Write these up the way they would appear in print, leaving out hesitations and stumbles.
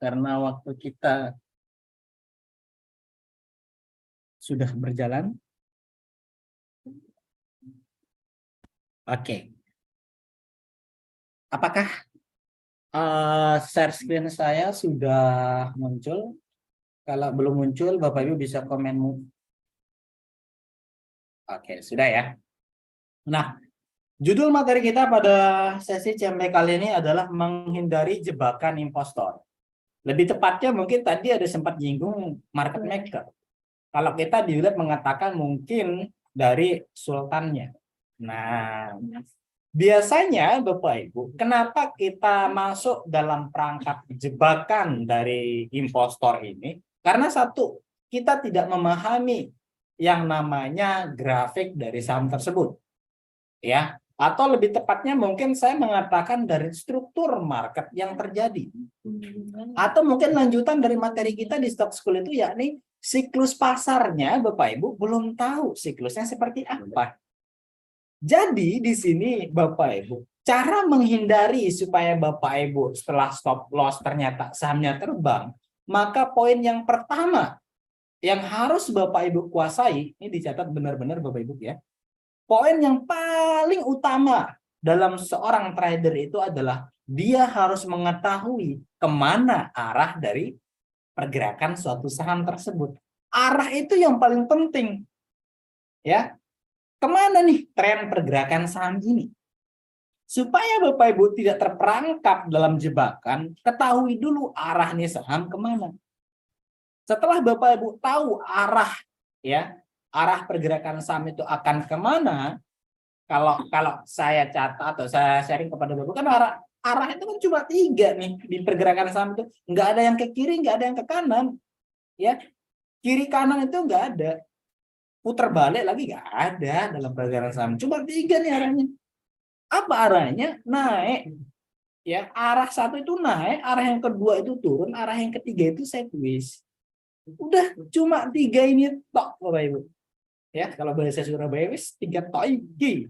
karena waktu kita sudah berjalan. Oke. Apakah share screen saya sudah muncul? Kalau belum muncul, Bapak Ibu bisa komen. Oke, sudah ya. Nah, judul materi kita pada sesi CMB kali ini adalah menghindari jebakan impostor. Lebih tepatnya mungkin tadi ada sempat nyinggung market maker. Kalau kita di Uleb mengatakan mungkin dari sultannya. Nah, biasanya Bapak Ibu, kenapa kita masuk dalam perangkap jebakan dari impostor ini? Karena satu, kita tidak memahami yang namanya grafik dari saham tersebut. Ya, atau lebih tepatnya mungkin saya mengatakan dari struktur market yang terjadi. Atau mungkin lanjutan dari materi kita di Stock School itu yakni siklus pasarnya Bapak Ibu belum tahu siklusnya seperti apa. Jadi di sini Bapak Ibu, cara menghindari supaya Bapak Ibu setelah stop loss ternyata sahamnya terbang, maka poin yang pertama yang harus Bapak Ibu kuasai, ini dicatat benar-benar Bapak Ibu ya. Poin yang paling utama dalam seorang trader itu adalah dia harus mengetahui kemana arah dari pergerakan suatu saham tersebut. Arah itu yang paling penting. Ya, kemana nih tren pergerakan saham ini? Supaya Bapak Ibu tidak terperangkap dalam jebakan, ketahui dulu arah nih saham kemana. Setelah Bapak Ibu tahu arah, ya, arah pergerakan saham itu akan kemana, kalau saya catat atau saya sharing kepada Bapak, kan arah itu kan cuma 3 nih di pergerakan saham itu. Nggak ada yang ke kiri, nggak ada yang ke kanan. Ya, kiri kanan itu nggak ada. Putar balik lagi nggak ada dalam pergerakan saham. Cuma 3 nih arahnya. Apa arahnya? Naik. Ya, arah satu itu naik, arah yang kedua itu turun, arah yang ketiga itu sideways. Udah cuma 3 ini tok Bapak Ibu. Ya, kalau bahasa Surabaya wis 3 tok iki.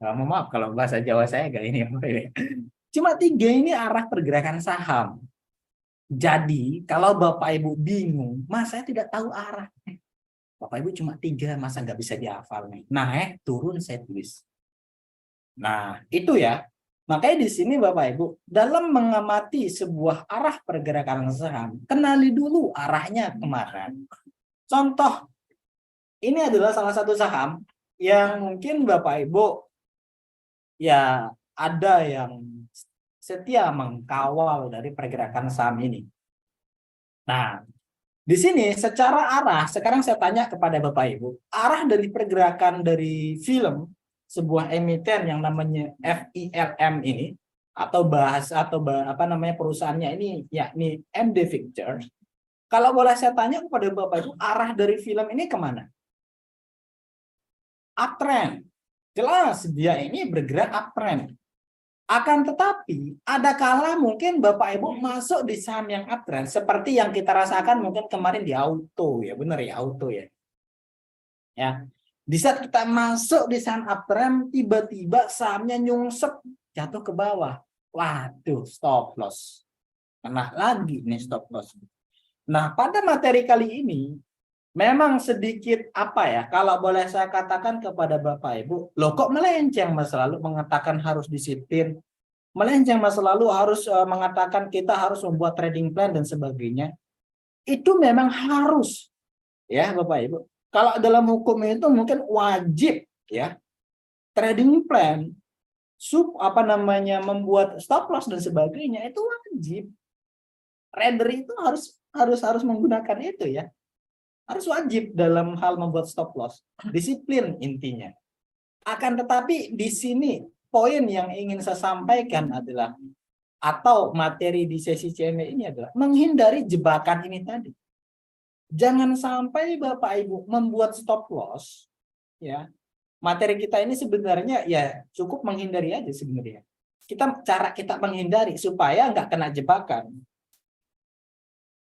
Nah, maaf kalau bahasa Jawa saya gak ini. Cuma 3 ini arah pergerakan saham. Jadi kalau Bapak Ibu bingung, Mas saya tidak tahu arah. Bapak Ibu cuma 3, masa nggak bisa dihafal nih. Naik, turun, sideways. Nah itu ya. Makanya di sini Bapak Ibu, dalam mengamati sebuah arah pergerakan saham, kenali dulu arahnya kemana. Contoh, ini adalah salah satu saham yang mungkin Bapak Ibu ya ada yang setia mengkawal dari pergerakan saham ini. Nah, di sini secara arah, sekarang saya tanya kepada Bapak Ibu, arah dari pergerakan dari film sebuah emiten yang namanya FILM ini atau apa namanya perusahaannya ini yakni MD Pictures. Kalau boleh saya tanya kepada Bapak Ibu, arah dari film ini kemana? Uptrend. Jelas dia ini bergerak uptrend. Akan tetapi ada kala mungkin Bapak Ibu masuk di saham yang uptrend seperti yang kita rasakan mungkin kemarin di auto ya, benar ya auto ya. Ya. Di saat kita masuk di saham uptrend tiba-tiba sahamnya nyungsep jatuh ke bawah. Waduh, stop loss. Kena lagi nih stop loss. Nah, pada materi kali ini memang sedikit apa ya, kalau boleh saya katakan kepada Bapak Ibu, loh kok melenceng Mas lalu mengatakan harus disiplin, melenceng Mas lalu harus mengatakan kita harus membuat trading plan dan sebagainya. Itu memang harus ya Bapak Ibu. Kalau dalam hukum itu mungkin wajib ya trading plan, membuat stop loss dan sebagainya itu wajib. Trader itu harus menggunakan itu ya. Harus wajib dalam hal membuat stop loss. Disiplin intinya. Akan tetapi di sini poin yang ingin saya sampaikan adalah atau materi di sesi CME ini adalah menghindari jebakan ini tadi. Jangan sampai Bapak Ibu membuat stop loss ya. Materi kita ini sebenarnya ya cukup menghindari aja sebenarnya. Cara kita menghindari supaya nggak kena jebakan.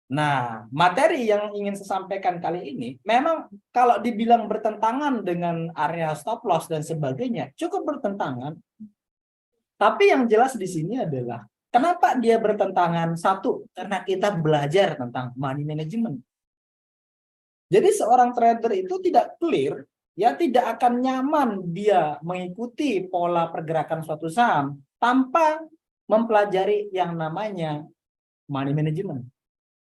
Nah, materi yang ingin saya sampaikan kali ini, memang kalau dibilang bertentangan dengan area stop loss dan sebagainya, cukup bertentangan. Tapi yang jelas di sini adalah Kenapa dia bertentangan? Satu, karena kita belajar tentang money management. Jadi seorang trader itu tidak clear, ya tidak akan nyaman dia mengikuti pola pergerakan suatu saham tanpa mempelajari yang namanya money management.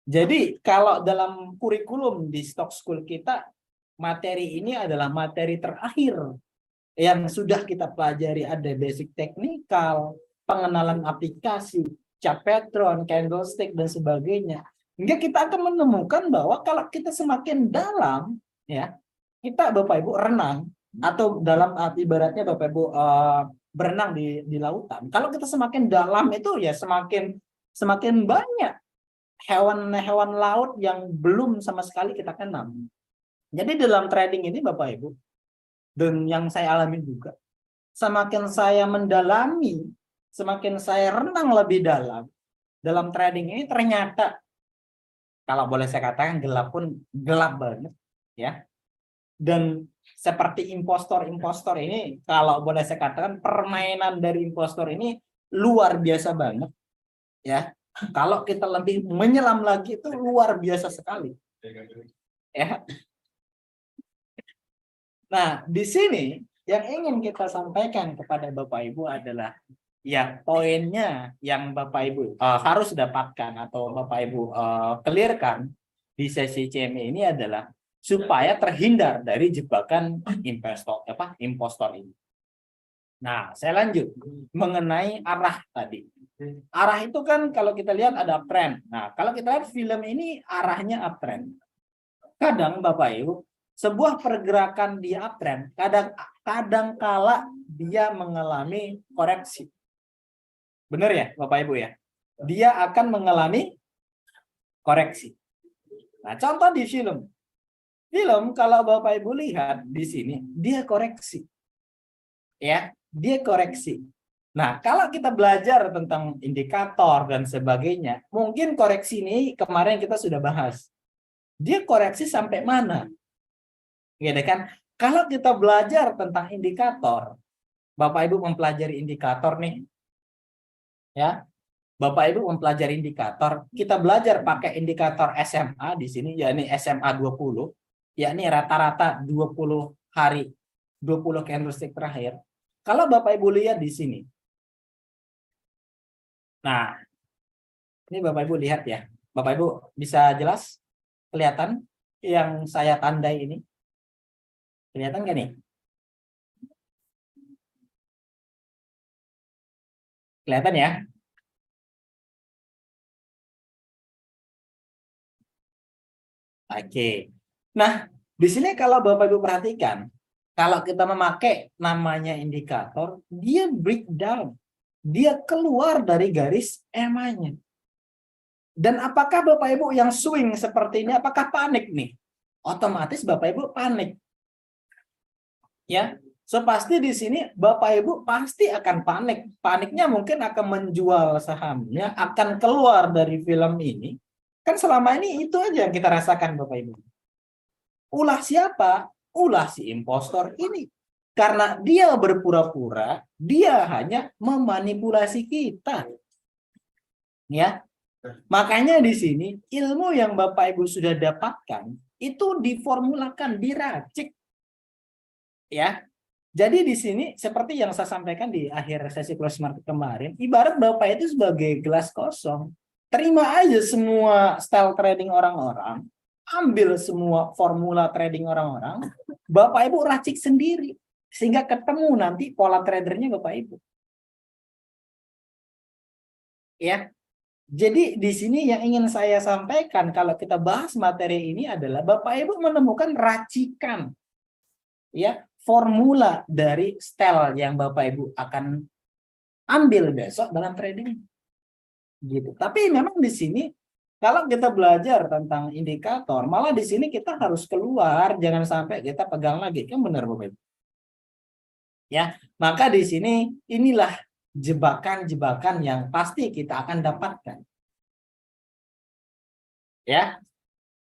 Jadi kalau dalam kurikulum di Stock School kita, materi ini adalah materi terakhir yang sudah kita pelajari. Ada basic teknikal, pengenalan aplikasi, chart pattern, candlestick, dan sebagainya. Hingga kita akan menemukan bahwa kalau kita semakin dalam, ya kita Bapak Ibu renang, atau dalam ibaratnya Bapak Ibu berenang di lautan. Kalau kita semakin dalam itu ya semakin banyak hewan-hewan laut yang belum sama sekali kita kenal. Jadi dalam trading ini Bapak Ibu, dan yang saya alami juga, semakin saya mendalami, semakin saya renang lebih dalam trading ini, ternyata kalau boleh saya katakan gelap pun gelap banget, ya. Dan seperti impostor ini, kalau boleh saya katakan permainan dari impostor ini luar biasa banget, ya. Kalau kita lebih menyelam lagi itu luar biasa sekali, ya. Nah, di sini yang ingin kita sampaikan kepada Bapak Ibu adalah ya poinnya yang Bapak Ibu harus dapatkan atau Bapak Ibu clearkan di sesi CME ini adalah supaya terhindar dari jebakan impostor ini. Nah, saya lanjut mengenai arah tadi. Arah itu kan kalau kita lihat ada uptrend. Nah, kalau kita lihat film ini arahnya uptrend. Kadang Bapak Ibu, sebuah pergerakan di uptrend kadang kala dia mengalami koreksi. Benar ya Bapak Ibu ya? Dia akan mengalami koreksi. Nah, contoh di film. Film kalau Bapak Ibu lihat di sini, dia koreksi. Ya, dia koreksi. Nah, kalau kita belajar tentang indikator dan sebagainya, mungkin koreksi ini kemarin kita sudah bahas. Dia koreksi sampai mana? Gitu kan? Kalau kita belajar tentang indikator, Bapak Ibu mempelajari indikator nih. Ya. Bapak Ibu mempelajari indikator, kita belajar pakai indikator SMA di sini, yakni SMA 20, yakni rata-rata 20 hari, 20 candlestick terakhir. Kalau Bapak Ibu lihat di sini. Nah, ini Bapak Ibu lihat ya. Bapak Ibu bisa jelas kelihatan yang saya tandai ini? Kelihatan nggak nih? Kelihatan ya? Oke. Nah, di sini kalau Bapak Ibu perhatikan, kalau kita memakai namanya indikator, dia breakdown. Dia keluar dari garis EMA-nya. Dan apakah Bapak Ibu yang swing seperti ini, apakah panik nih? Otomatis Bapak Ibu panik. Ya, so pasti di sini Bapak Ibu pasti akan panik. Paniknya mungkin akan menjual sahamnya, akan keluar dari film ini. Kan selama ini itu aja yang kita rasakan Bapak Ibu. Ulah siapa? Ulah si impostor ini. Karena dia berpura-pura, dia hanya memanipulasi kita. Ya. Makanya di sini ilmu yang Bapak Ibu sudah dapatkan itu diformulakan, diracik. Ya. Jadi di sini seperti yang saya sampaikan di akhir sesi close market kemarin, ibarat Bapak itu sebagai gelas kosong. Terima aja semua style trading orang-orang, ambil semua formula trading orang-orang, Bapak Ibu racik sendiri sehingga ketemu nanti pola tradernya Bapak Ibu. Ya. Jadi di sini yang ingin saya sampaikan kalau kita bahas materi ini adalah Bapak Ibu menemukan racikan ya, formula dari style yang Bapak Ibu akan ambil besok dalam trading. Gitu. Tapi memang di sini kalau kita belajar tentang indikator, malah di sini kita harus keluar, jangan sampai kita pegang lagi. Kan benar Bapak Ibu? Ya, maka di sini inilah jebakan-jebakan yang pasti kita akan dapatkan. Ya,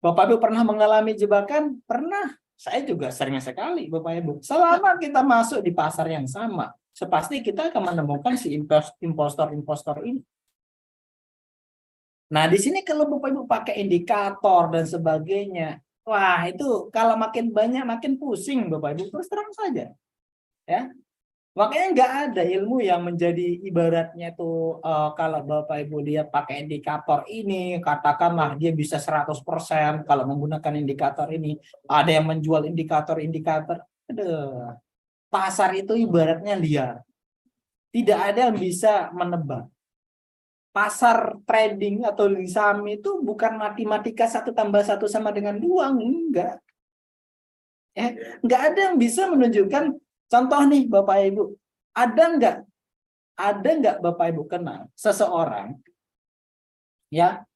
Bapak Ibu pernah mengalami jebakan? Pernah. Saya juga sering sekali, Bapak Ibu. Selama kita masuk di pasar yang sama, sepasti kita akan menemukan si impostor-impostor ini. Nah, di sini kalau Bapak Ibu pakai indikator dan sebagainya, wah itu kalau makin banyak makin pusing Bapak Ibu, terus terang saja. Ya, makanya nggak ada ilmu yang menjadi ibaratnya tuh kalau Bapak Ibu lihat pakai indikator ini, katakanlah dia bisa 100% kalau menggunakan indikator ini. Ada yang menjual indikator-indikator. Aduh, pasar itu ibaratnya liar. Tidak ada yang bisa menebak. Pasar trading atau di saham itu bukan matematika 1+1 sama dengan 2, enggak. Enggak ada yang bisa menunjukkan. Contoh nih Bapak Ibu, ada enggak Bapak Ibu kenal seseorang ya,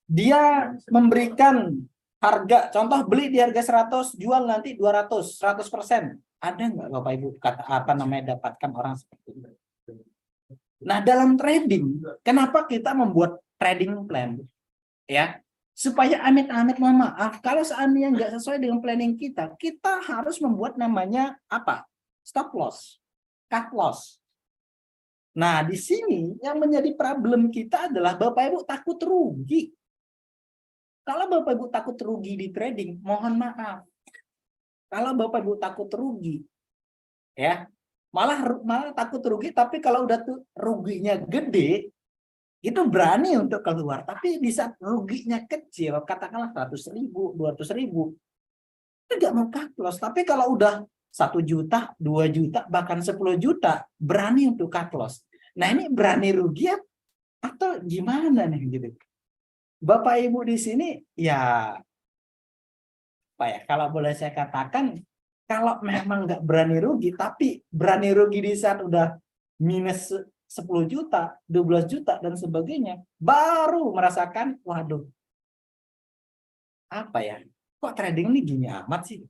dia memberikan harga, contoh beli di harga 100, jual nanti 200, 100%. Ada enggak Bapak Ibu kata apa namanya dapatkan orang seperti itu? Nah, dalam trading, kenapa kita membuat trading plan? Ya, supaya amit-amit mohon maaf, kalau seandainya nggak sesuai dengan planning kita, kita harus membuat namanya apa? Stop loss, cut loss. Nah, di sini yang menjadi problem kita adalah Bapak Ibu takut rugi. Kalau Bapak Ibu takut rugi di trading, mohon maaf. Kalau Bapak Ibu takut rugi, ya, malah takut rugi, tapi kalau udah tuh ruginya gede, itu berani untuk keluar. Tapi di saat ruginya kecil, katakanlah 100.000, 200.000, itu nggak mau cut loss. Tapi kalau udah 1 juta, 2 juta, bahkan 10 juta, berani untuk cut loss. Nah, ini berani rugi atau gimana nih gitu. Bapak Ibu di sini ya apa ya, kalau boleh saya katakan, kalau memang nggak berani rugi, tapi berani rugi di saat udah minus 10 juta, 12 juta, dan sebagainya, baru merasakan, waduh, apa ya, kok trading ini gini amat sih?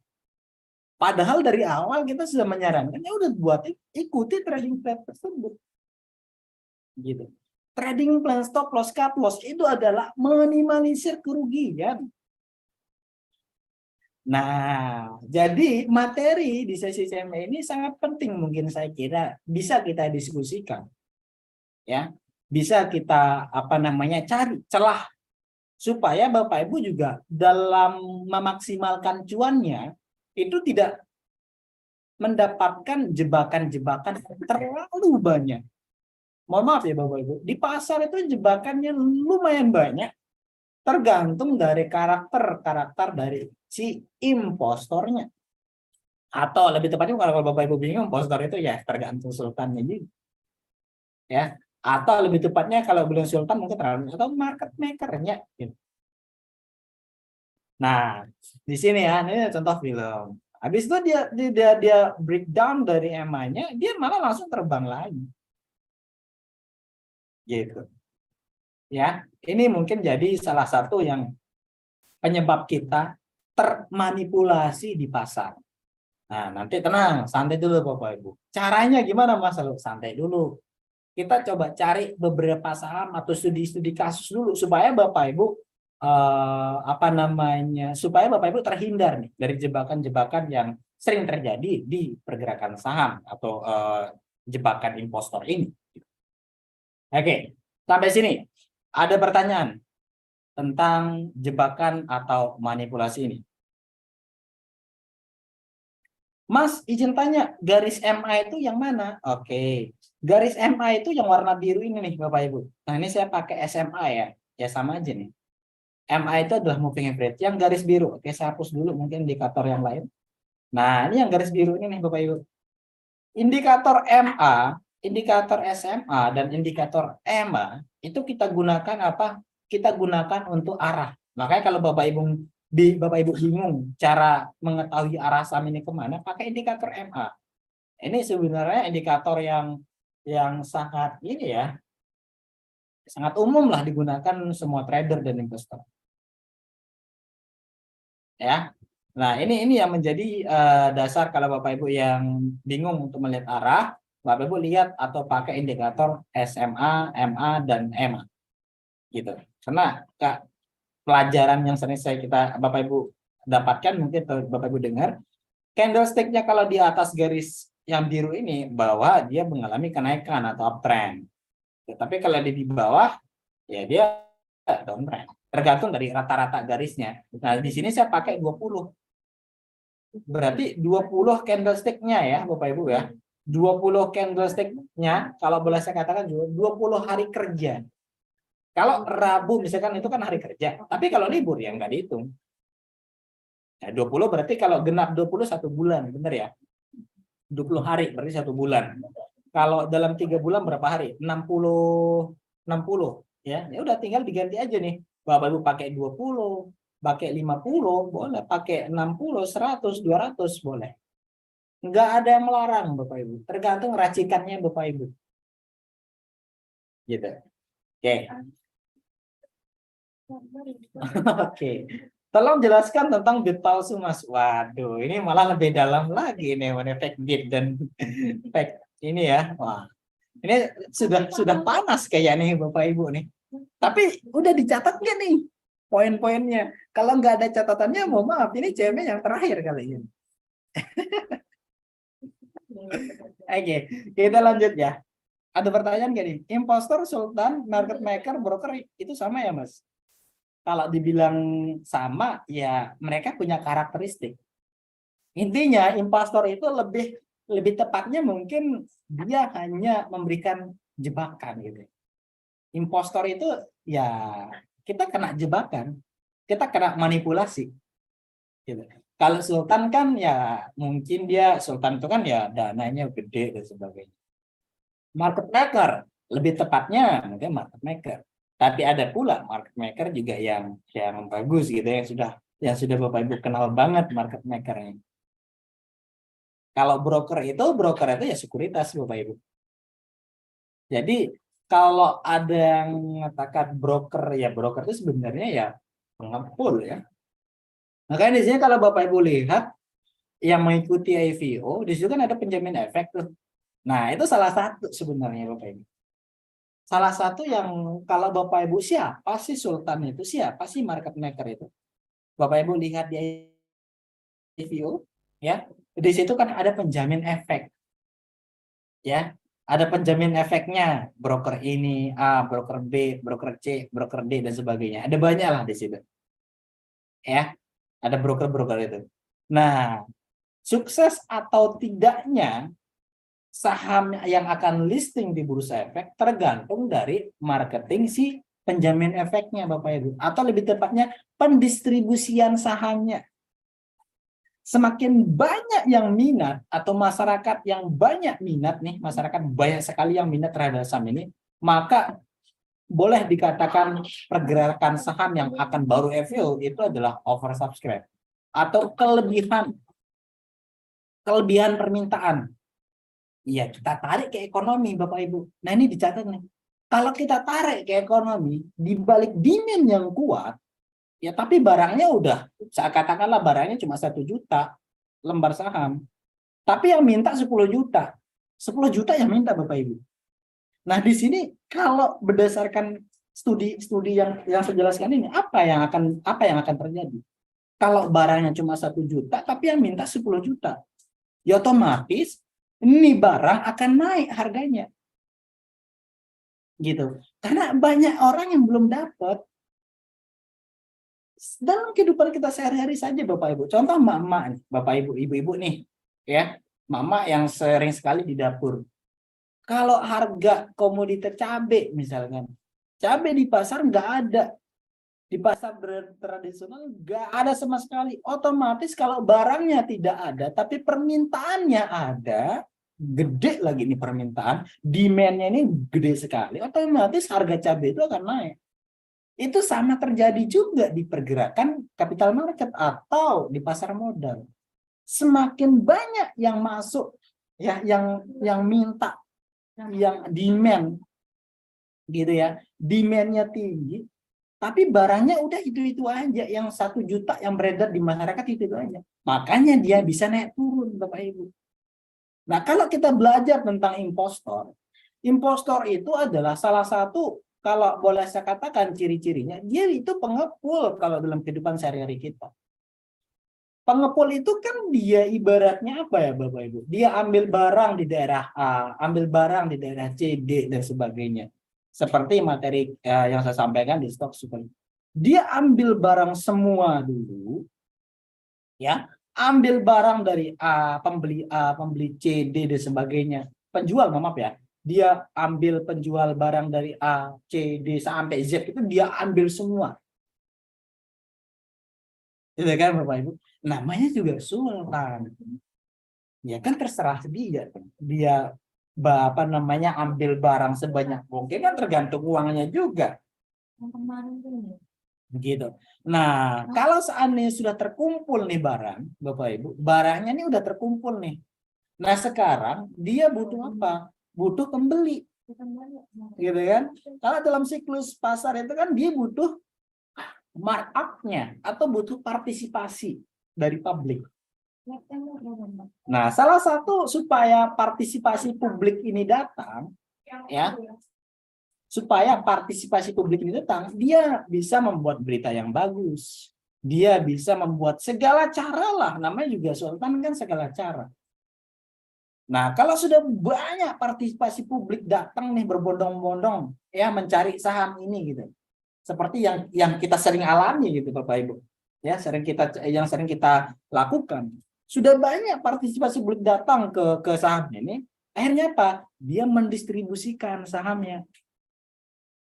Padahal dari awal kita sudah menyarankan, ya udah buat ikuti trading plan tersebut. Gitu. Trading plan stop loss, cut loss itu adalah minimalisir kerugian. Nah, jadi materi di sesi CME ini sangat penting, mungkin saya kira bisa kita diskusikan, ya, bisa kita apa namanya cari celah supaya Bapak Ibu juga dalam memaksimalkan cuannya itu tidak mendapatkan jebakan-jebakan terlalu banyak. Mohon maaf ya Bapak Ibu, di pasar itu jebakannya lumayan banyak, tergantung dari karakter dari si impostornya. Atau lebih tepatnya kalau Bapak Ibu bingung, impostor itu ya tergantung sultannya juga. Ya. Atau lebih tepatnya kalau belum sultan mungkin atau market makernya gitu. Nah, di sini ya, ini contoh film. Habis itu dia breakdown dari EMA-nya, dia malah langsung terbang lagi. Gitu. Ya, ini mungkin jadi salah satu yang penyebab kita termanipulasi di pasar. Nah, nanti tenang, santai dulu Bapak Ibu. Caranya gimana Mas? Santai dulu. Kita coba cari beberapa saham atau studi-studi kasus dulu supaya Bapak Ibu supaya Bapak Ibu terhindar nih dari jebakan-jebakan yang sering terjadi di pergerakan saham atau jebakan impostor ini. Oke, sampai sini ada pertanyaan tentang jebakan atau manipulasi ini. Mas, izin tanya, garis MA itu yang mana? Oke, garis MA itu yang warna biru ini nih Bapak Ibu. Nah, ini saya pakai SMA ya. Ya sama aja nih. MA itu adalah moving average. Yang garis biru, oke saya hapus dulu mungkin indikator yang lain. Nah, ini yang garis biru ini nih Bapak Ibu. Indikator MA, indikator SMA, dan indikator EMA itu kita gunakan apa? Kita gunakan untuk arah. Makanya kalau Bapak Ibu bingung cara mengetahui arah saham ini kemana, pakai indikator MA. Ini sebenarnya indikator yang sangat ini ya, sangat umum lah digunakan semua trader dan investor. Ya. Nah, ini yang menjadi dasar kalau Bapak Ibu yang bingung untuk melihat arah, Bapak Ibu lihat atau pakai indikator SMA, MA, dan EMA. Gitu. Karena pelajaran yang sering Bapak Ibu dapatkan, mungkin Bapak Ibu dengar, candlestick-nya kalau di atas garis yang biru ini, bahwa dia mengalami kenaikan atau uptrend. Tapi kalau di bawah, ya dia downtrend. Tergantung dari rata-rata garisnya. Nah, di sini saya pakai 20. Berarti 20 candlestick-nya ya, Bapak Ibu ya. 20 candlestick-nya, kalau boleh saya katakan 20 hari kerja. Kalau Rabu misalkan itu kan hari kerja, tapi kalau libur ya nggak dihitung. Nah, 20 berarti kalau genap 20 1 bulan, benar ya? 20 hari berarti 1 bulan. Kalau dalam 3 bulan berapa hari? 60 ya. Ya udah tinggal diganti aja nih. Bapak Ibu pakai 20, pakai 50, boleh pakai 60, 100, 200 boleh. Nggak ada yang melarang Bapak Ibu. Tergantung racikannya Bapak Ibu. Gitu. Oke. Oke. Tolong jelaskan tentang bid palsu, Mas. Waduh, ini malah lebih dalam lagi nih mengenai fake bid dan fake ini ya. Wah. Ini sudah panas kayak nih Bapak Ibu nih. Tapi udah dicatat nggak nih poin-poinnya? Kalau nggak ada catatannya, mohon maaf, ini CM yang terakhir kali ini. Oke, kita lanjut ya. Ada pertanyaan nggak nih? Impostor, sultan, market maker, broker itu sama ya, Mas? Kalau dibilang sama, ya mereka punya karakteristik. Intinya, impostor itu lebih tepatnya mungkin dia hanya memberikan jebakan gitu. Impostor itu ya kita kena jebakan, kita kena manipulasi. Gitu. Kalau sultan kan ya mungkin dia sultan itu kan ya dananya gede dan sebagainya. Market maker lebih tepatnya mungkin market maker. Tapi ada pula market maker juga yang bagus gitu yang sudah Bapak Ibu kenal banget market makernya. Kalau broker itu ya sekuritas Bapak Ibu. Jadi kalau ada yang mengatakan broker itu sebenarnya ya pengepul ya. Makanya di sini kalau Bapak Ibu lihat yang mengikuti IPO, di situ kan ada penjamin efek tuh. Nah, itu salah satu sebenarnya Bapak Ibu. Salah satu yang kalau Bapak Ibu siapa sih sultan itu? Siapa sih market maker itu? Bapak Ibu lihat di IPO ya. Di situ kan ada penjamin efek. Ya. Ada penjamin efeknya, broker ini, A, broker B, broker C, broker D dan sebagainya. Ada banyak lah di situ. Ya. Ada broker-broker itu. Nah, sukses atau tidaknya saham yang akan listing di bursa efek tergantung dari marketing si penjamin efeknya Bapak Ibu, atau lebih tepatnya pendistribusian sahamnya. Semakin banyak yang minat atau masyarakat yang banyak minat nih, masyarakat banyak sekali yang minat terhadap saham ini, maka boleh dikatakan pergerakan saham yang akan baru IPO itu adalah oversubscribe atau kelebihan permintaan. Iya, kita tarik ke ekonomi, Bapak Ibu. Nah, ini dicatat nih. Kalau kita tarik ke ekonomi, di balik demand yang kuat, ya tapi barangnya udah, saya katakanlah barangnya cuma 1 juta lembar saham. Tapi yang minta 10 juta. 10 juta yang minta, Bapak Ibu. Nah, di sini kalau berdasarkan studi yang saya jelaskan ini, apa yang akan terjadi? Kalau barangnya cuma 1 juta, tapi yang minta 10 juta. Ya otomatis ini barang akan naik harganya. Gitu. Karena banyak orang yang belum dapat. Dalam kehidupan kita sehari-hari saja Bapak Ibu. Contoh emak-emak, Bapak Ibu, ibu-ibu nih, ya. Mama yang sering sekali di dapur. Kalau harga komoditas cabai misalkan, cabai di pasar nggak ada. Di pasar tradisional nggak ada sama sekali. Otomatis kalau barangnya tidak ada, tapi permintaannya ada, gede lagi nih permintaan, demand-nya ini gede sekali, otomatis harga cabai itu akan naik. Itu sama terjadi juga di pergerakan capital market atau di pasar modal. Semakin banyak yang masuk, ya, yang minta, yang demand, gitu ya, demand-nya tinggi, tapi barangnya udah itu aja, yang 1 juta yang beredar di masyarakat itu aja. Makanya dia bisa naik turun, Bapak Ibu. Nah, kalau kita belajar tentang impostor itu adalah salah satu, kalau boleh saya katakan ciri-cirinya, dia itu pengepul kalau dalam kehidupan sehari-hari kita. Pengepul itu kan dia ibaratnya apa ya Bapak Ibu? Dia ambil barang di daerah A, ambil barang di daerah C, D, dan sebagainya. Seperti materi yang saya sampaikan di stok super. Dia ambil barang semua dulu, ya, ambil barang dari pembeli C, D dan sebagainya. Penjual, maaf ya, dia ambil penjual barang dari A, C, D sampai Z itu dia ambil semua. Itu kan Bapak Ibu. Namanya juga sultan. Ya kan terserah dia. Dia apa namanya ambil barang sebanyak mungkin kan tergantung uangnya juga. Begitu. Nah, kalau seandainya sudah terkumpul nih barang, Bapak Ibu, barangnya ini udah terkumpul nih. Nah, sekarang dia butuh apa? Butuh pembeli. Gitu kan? Kalau dalam siklus pasar itu kan dia butuh markup-nya atau butuh partisipasi dari publik. Nah, salah satu supaya partisipasi publik ini datang, ya, supaya partisipasi publik ini datang, dia bisa membuat berita yang bagus. Dia bisa membuat segala cara lah, namanya juga sultan kan segala cara. Nah, kalau sudah banyak partisipasi publik datang nih berbondong-bondong ya mencari saham ini gitu. Seperti yang kita sering alami gitu Bapak Ibu. Ya, sering kita lakukan. Sudah banyak partisipasi publik datang ke saham ini, akhirnya apa? Dia mendistribusikan sahamnya.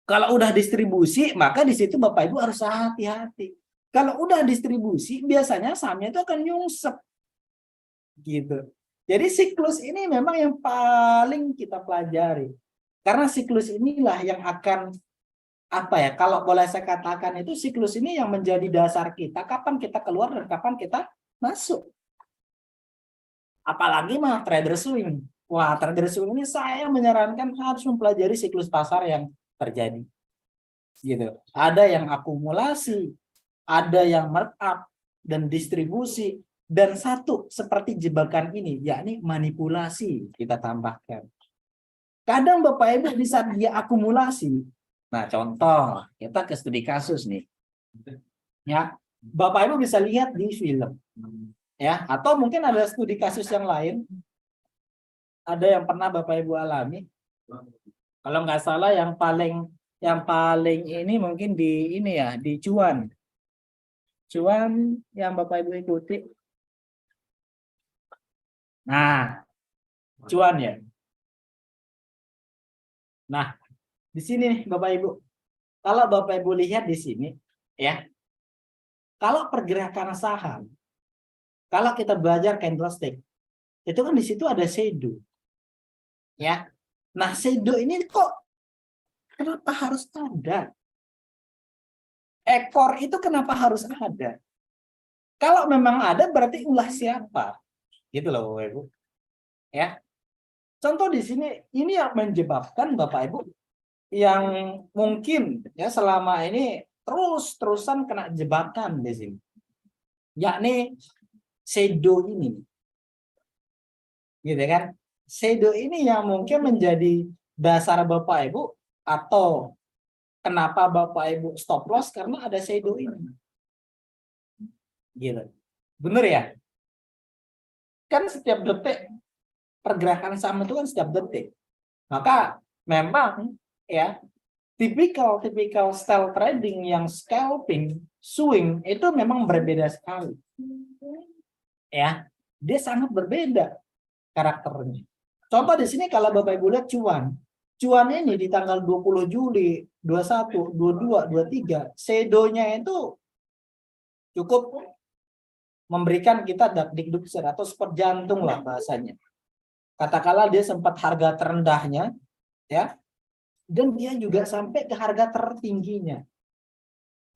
Kalau udah distribusi, maka di situ Bapak Ibu harus hati-hati. Kalau udah distribusi, biasanya sahamnya itu akan nyungsep. Gitu. Jadi siklus ini memang yang paling kita pelajari. Karena siklus inilah yang akan apa ya? Kalau boleh saya katakan itu siklus ini yang menjadi dasar kita kapan kita keluar dan kapan kita masuk. Apalagi mah trader swing. Wah, trader swing ini saya menyarankan harus mempelajari siklus pasar yang terjadi. Gitu. Ada yang akumulasi, ada yang markup dan distribusi. Dan satu seperti jebakan ini, yakni manipulasi kita tambahkan. Kadang Bapak Ibu bisa dia akumulasi. Nah, contoh kita ke studi kasus nih, ya Bapak Ibu bisa lihat di film, ya atau mungkin ada studi kasus yang lain, ada yang pernah Bapak Ibu alami. Kalau nggak salah yang paling ini mungkin di ini ya di cuan yang Bapak Ibu ikuti. Nah, cuan ya. Nah, di sini nih Bapak Ibu. Kalau Bapak Ibu lihat di sini, ya. Kalau pergerakan saham, kalau kita belajar candlestick, itu kan di situ ada shadow. Ya. Nah, shadow ini kok kenapa harus ada? Ekor itu kenapa harus ada? Kalau memang ada berarti ulah siapa? Gitu loh Bapak Ibu. Ya. Contoh di sini ini yang menyebabkan Bapak Ibu yang mungkin ya selama ini terus-terusan kena jebakan di sini. Yakni shadow ini. Gitu kan? Shadow ini yang mungkin menjadi dasar Bapak Ibu atau kenapa Bapak Ibu stop loss karena ada shadow ini. Gitu. Bener ya? Kan setiap detik pergerakan saham itu kan setiap detik. Maka memang ya tipikal style trading yang scalping, swing itu memang berbeda sekali. Ya, dia sangat berbeda karakternya. Contoh di sini kalau Bapak Ibu lihat cuan. Cuan ini di tanggal 20 Juli, 21, 22, 23, shadow-nya itu cukup memberikan kita dikduk atau spot jantung lah bahasanya. Katakanlah dia sempat harga terendahnya, ya, dan dia juga sampai ke harga tertingginya.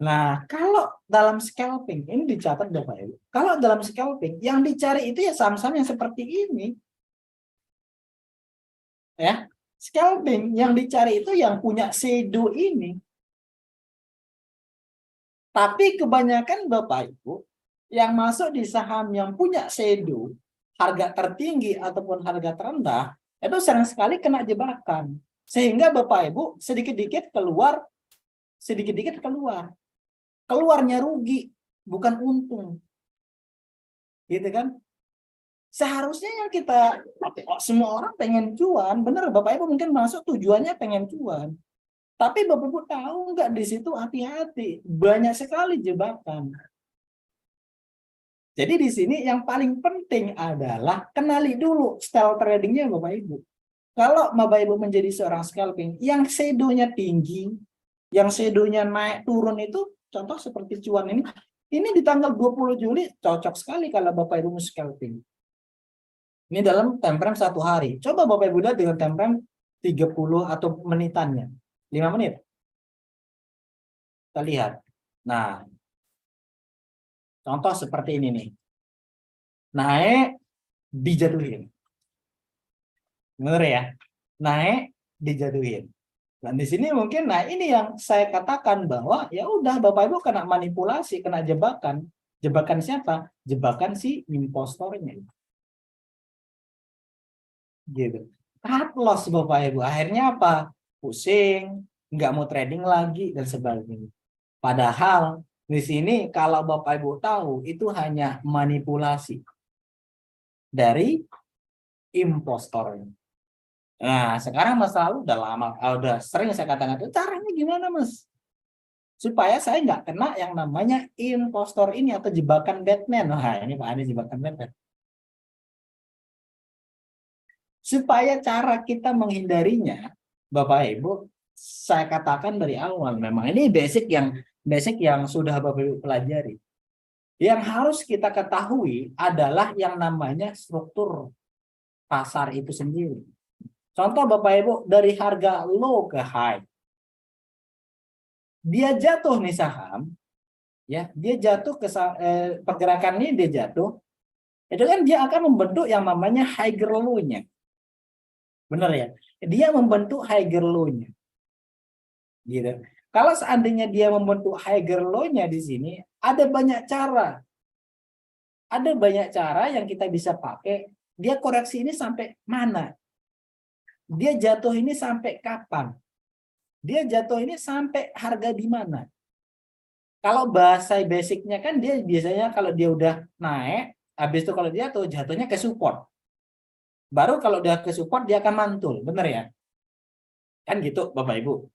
Nah, kalau dalam scalping ini dicatat Bapak Ibu. Kalau dalam scalping yang dicari itu ya saham-saham yang seperti ini. Ya, scalping yang dicari itu yang punya shadow ini. Tapi kebanyakan Bapak Ibu yang masuk di saham yang punya shadow, harga tertinggi ataupun harga terendah, itu sering sekali kena jebakan. Sehingga Bapak Ibu sedikit-dikit keluar, sedikit-dikit keluar. Keluarnya rugi, bukan untung. Gitu kan? Seharusnya yang kita, semua orang pengen cuan, bener Bapak Ibu mungkin masuk tujuannya pengen cuan. Tapi Bapak Ibu tahu nggak di situ hati-hati, banyak sekali jebakan. Jadi di sini yang paling penting adalah kenali dulu style tradingnya Bapak Ibu. Kalau Bapak Ibu menjadi seorang scalping yang shadow-nya tinggi, yang shadow-nya naik turun itu, contoh seperti cuan ini di tanggal 20 Juli cocok sekali kalau Bapak Ibu mau scalping. Ini dalam time frame 1 hari. Coba Bapak Ibu lihat dengan time frame 30 atau menitannya. 5 menit. Kita lihat. Nah, contoh seperti ini nih. Naik, dijatuhin. Benar ya? Naik, dijatuhin. Dan di sini mungkin, nah ini yang saya katakan bahwa ya udah Bapak Ibu kena manipulasi, kena jebakan. Jebakan siapa? Jebakan si impostornya. Gitu. Cut loss Bapak Ibu. Akhirnya apa? Pusing, nggak mau trading lagi dan sebagainya. Padahal di sini kalau Bapak Ibu tahu itu hanya manipulasi dari impostornya. Nah, sekarang Mas lalu udah lama, udah sering saya katakan itu caranya gimana Mas? Supaya saya nggak kena yang namanya impostor ini atau jebakan Batman. Nah, ini Pak Adi jebakan Batman. Supaya cara kita menghindarinya, Bapak Ibu, saya katakan dari awal memang ini basic yang sudah Bapak Ibu pelajari. Yang harus kita ketahui adalah yang namanya struktur pasar itu sendiri. Contoh Bapak Ibu dari harga low ke high. Dia jatuh nih saham, ya, dia jatuh ke pergerakan ini dia jatuh, itu kan dia akan membentuk yang namanya higher low-nya. Benar ya? Dia membentuk higher low-nya. Gitu. Kalau seandainya dia membentuk higher low-nya di sini, ada banyak cara. Ada banyak cara yang kita bisa pakai. Dia koreksi ini sampai mana? Dia jatuh ini sampai kapan? Dia jatuh ini sampai harga di mana? Kalau bahasa basicnya kan dia biasanya kalau dia udah naik, habis itu kalau dia jatuhnya ke support. Baru kalau udah ke support dia akan mantul, benar ya? Kan gitu Bapak Ibu.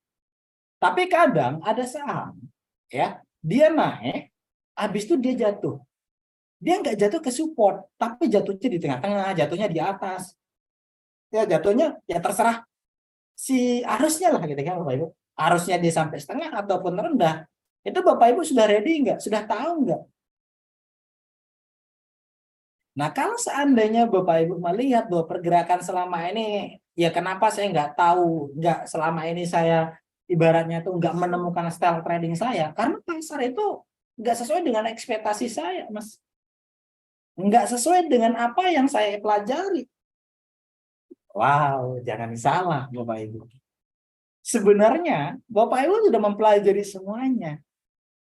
Tapi kadang ada saham, ya, dia naik, habis itu dia jatuh. Dia nggak jatuh ke support, tapi jatuhnya di tengah-tengah, jatuhnya di atas. Ya jatuhnya ya terserah si arusnya lah gitu kan Bapak Ibu. Arusnya dia sampai setengah ataupun rendah. Itu Bapak Ibu sudah ready nggak? Sudah tahu nggak? Nah, kalau seandainya Bapak Ibu melihat bahwa pergerakan selama ini, ya kenapa saya nggak tahu, nggak selama ini saya ibaratnya tuh nggak menemukan style trading saya, karena pasar itu nggak sesuai dengan ekspektasi saya, Mas. Nggak sesuai dengan apa yang saya pelajari. Wow, jangan salah, Bapak Ibu. Sebenarnya, Bapak Ibu sudah mempelajari semuanya.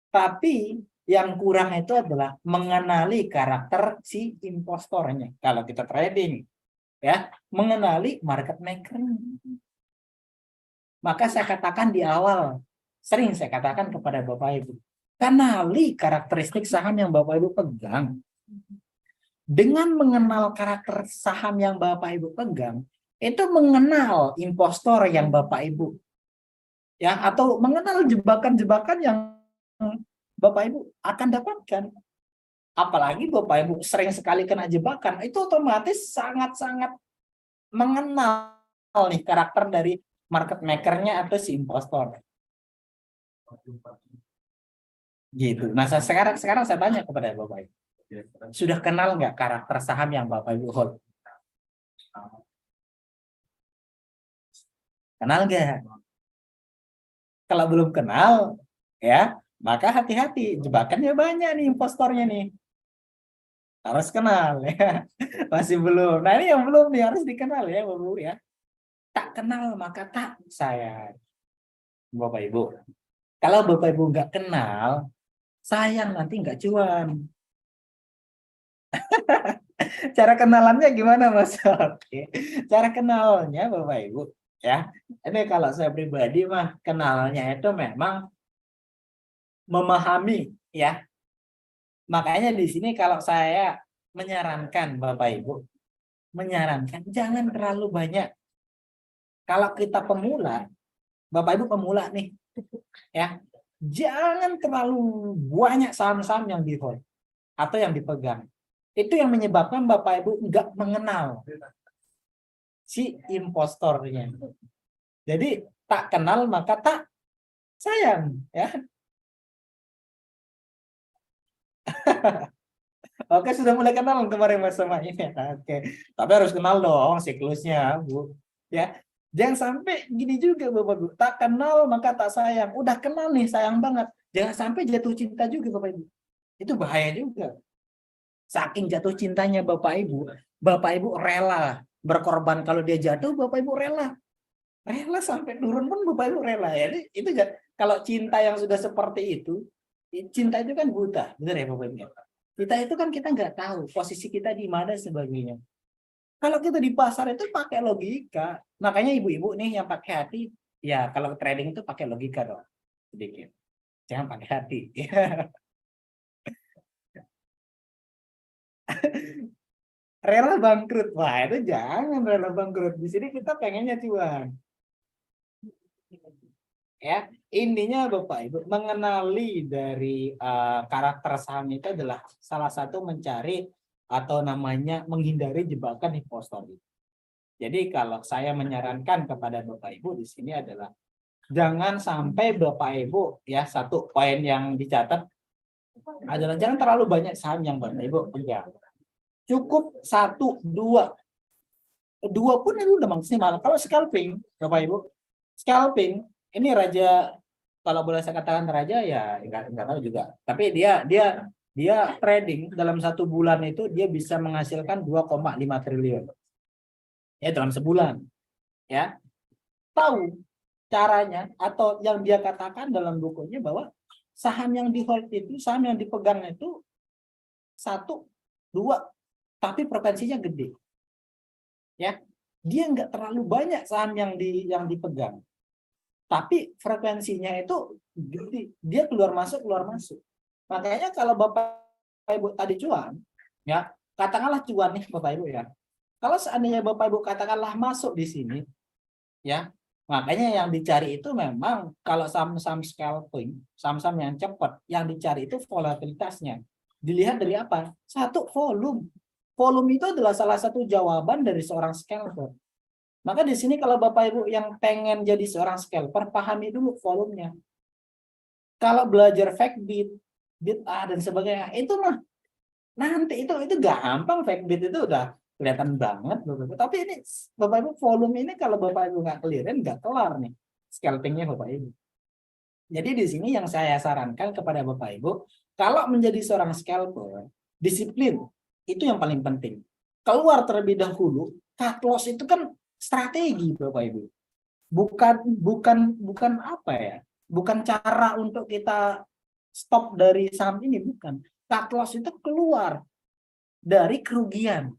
Tapi yang kurang itu adalah mengenali karakter si impostornya. Kalau kita trading, ya, mengenali market maker. Maka saya katakan di awal, sering saya katakan kepada Bapak Ibu, kenali karakteristik saham yang Bapak Ibu pegang. Dengan mengenal karakter saham yang Bapak Ibu pegang, itu mengenal impostor yang Bapak Ibu, ya, atau mengenal jebakan-jebakan yang Bapak Ibu akan dapatkan. Apalagi Bapak Ibu sering sekali kena jebakan, itu otomatis sangat-sangat mengenal nih karakter dari market makernya atau si impostor. Gitu. Nah, sekarang saya tanya kepada Bapak Ibu. Sudah kenal nggak karakter saham yang Bapak Ibu hold? Kenal nggak? Kalau belum kenal, ya, maka hati-hati. Jebakannya banyak nih impostornya nih. Harus kenal ya. Masih belum. Nah, ini yang belum nih harus dikenal ya, Bapak Ibu ya. Tak kenal maka tak sayang. Bapak Ibu. Kalau Bapak Ibu nggak kenal, sayang nanti nggak cuan. Cara kenalannya gimana Mas? Oke. Cara kenalnya Bapak Ibu ya. Ini kalau saya pribadi mah kenalnya itu memang memahami ya. Makanya di sini kalau saya menyarankan Bapak Ibu, menyarankan jangan terlalu banyak. Kalau kita pemula, Bapak Ibu pemula nih, ya, jangan terlalu banyak saham-saham yang di hold atau yang dipegang. Itu yang menyebabkan Bapak Ibu nggak mengenal si impostornya. Jadi tak kenal maka tak sayang, ya. Oke, sudah mulai kenal kemarin Mas sama ini. Oke. Tapi harus kenal dong siklusnya, Bu. Ya. Jangan sampai gini juga Bapak Ibu. Tak kenal maka tak sayang. Udah kenal nih sayang banget. Jangan sampai jatuh cinta juga Bapak Ibu. Itu bahaya juga. Saking jatuh cintanya Bapak Ibu rela berkorban kalau dia jatuh, Bapak Ibu rela. Rela sampai turun pun Bapak Ibu rela. Ya, itu kalau cinta yang sudah seperti itu, cinta itu kan buta, benar ya Bapak Ibu? Kita itu kan kita nggak tahu posisi kita di mana sebagainya. Kalau kita di pasar itu pakai logika. Makanya ibu-ibu nih yang pakai hati, ya kalau trading itu pakai logika dong, sedikit. Jangan pakai hati. Rela bangkrut, wah itu jangan rela bangkrut. Di sini kita pengennya cuan. Ya, intinya Bapak Ibu mengenali dari karakter saham itu adalah salah satu mencari atau namanya menghindari jebakan impostor. Jadi kalau saya menyarankan kepada Bapak Ibu di sini adalah jangan sampai Bapak Ibu, ya, satu poin yang dicatat adalah jangan terlalu banyak saham yang Bapak Ibu pegang. Cukup satu, dua pun itu udah maksimal. Kalau scalping Bapak Ibu, scalping ini raja, kalau boleh saya katakan raja ya enggak tahu juga. Tapi dia trading dalam 1 bulan itu dia bisa menghasilkan 2,5 triliun. Ya dalam sebulan. Ya. Tahu caranya atau yang dia katakan dalam bukunya bahwa saham yang di hold itu, saham yang dipegang itu 1, 2, tapi frekuensinya gede. Ya. Dia enggak terlalu banyak saham yang dipegang. Tapi frekuensinya itu dia keluar masuk. Makanya kalau Bapak Ibu tadi cuan, ya katakanlah cuan nih Bapak Ibu ya. Kalau seandainya Bapak Ibu katakanlah masuk di sini, ya makanya yang dicari itu memang kalau saham-saham scalping, saham-saham yang cepat, yang dicari itu volatilitasnya. Dilihat dari apa? Satu, volume. Volume itu adalah salah satu jawaban dari seorang scalper. Maka di sini kalau Bapak Ibu yang pengen jadi seorang scalper, pahami dulu volumenya. Kalau belajar fake bid, bid A dan sebagainya, itu mah nanti itu gampang, fake bid itu udah kelihatan banget Bapak Ibu. Tapi ini Bapak Ibu volume ini kalau Bapak Ibu nggak clearin, nggak kelar nih scalpingnya Bapak Ibu. Jadi di sini yang saya sarankan kepada Bapak Ibu, kalau menjadi seorang scalper, disiplin itu yang paling penting. Keluar terlebih dahulu, cut loss itu kan strategi Bapak Ibu. Bukan apa ya? Bukan cara untuk kita stop dari saham ini, bukan. Cut loss itu keluar dari kerugian.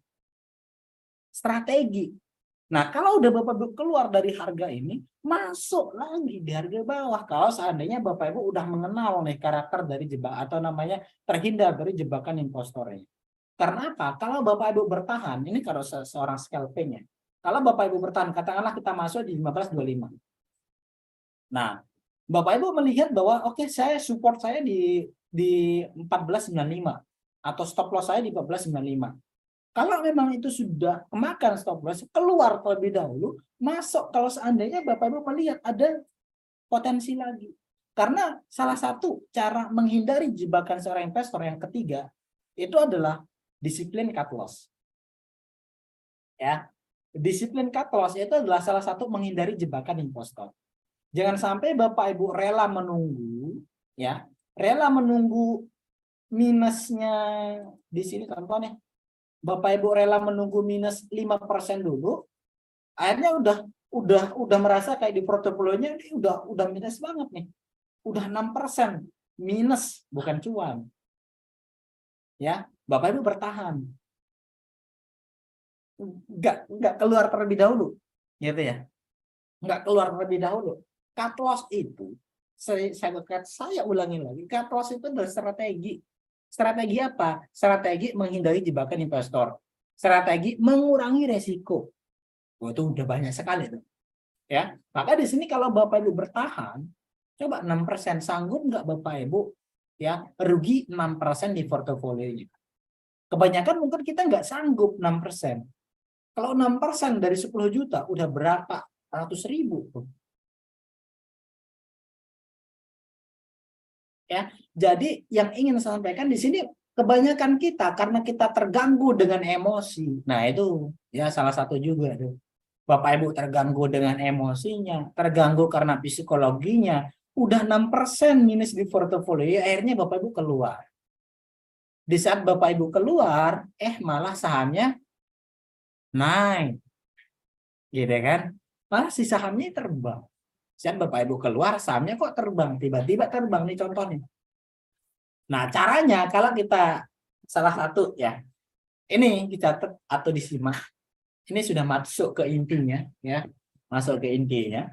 Strategi. Nah, kalau udah Bapak Ibu keluar dari harga ini, masuk lagi di harga bawah. Kalau seandainya Bapak Ibu udah mengenal nih karakter dari jebak atau namanya terhindar dari jebakan impostornya. Karena apa? Kalau Bapak Ibu bertahan, ini kalau seorang scalping ya. Kalau Bapak Ibu bertahan, katakanlah kita masuk di 15.25. Nah, Bapak Ibu melihat bahwa oke, saya support saya di 14.95 atau stop loss saya di 14.95. Kalau memang itu sudah kemakan stop loss, keluar terlebih dahulu, masuk kalau seandainya Bapak Ibu melihat ada potensi lagi. Karena salah satu cara menghindari jebakan seorang investor yang ketiga itu adalah disiplin cut loss. Ya, disiplin cut loss itu adalah salah satu menghindari jebakan impostor. Jangan sampai Bapak Ibu rela menunggu, ya, rela menunggu minusnya di sini contohnya. Bapak Ibu rela menunggu minus 5% dulu, akhirnya udah merasa kayak di portofolionya ini udah minus banget nih. Udah 6% minus, bukan cuan. Ya, Bapak Ibu bertahan. Enggak keluar terlebih dahulu, gitu ya. Enggak keluar terlebih dahulu. Cut loss itu, saya ulangi lagi, cut loss itu adalah strategi. Strategi apa? Strategi menghindari jebakan investor. Strategi mengurangi resiko. Oh, itu udah banyak sekali tuh. Ya, maka di sini kalau Bapak Ibu bertahan, coba 6% sanggup nggak Bapak Ibu ya rugi 6% di portofolionya. Kebanyakan mungkin kita nggak sanggup 6%. Kalau 6% dari 10 juta udah berapa ratus ribu tuh. Ya, jadi yang ingin saya sampaikan di sini kebanyakan kita karena kita terganggu dengan emosi. Nah, itu ya salah satu juga tuh. Bapak Ibu terganggu dengan emosinya, terganggu karena psikologinya, udah 6% minus di portofolio, akhirnya Bapak Ibu keluar. Di saat Bapak Ibu keluar, malah sahamnya naik. Gitu kan? Malah si sahamnya terbang. Saat Bapak Ibu keluar, sahamnya kok terbang, tiba-tiba terbang nih contohnya. Nah, caranya kalau kita salah satu ya, ini dicatat atau disimak. Ini sudah masuk ke intinya ya. Masuk ke intinya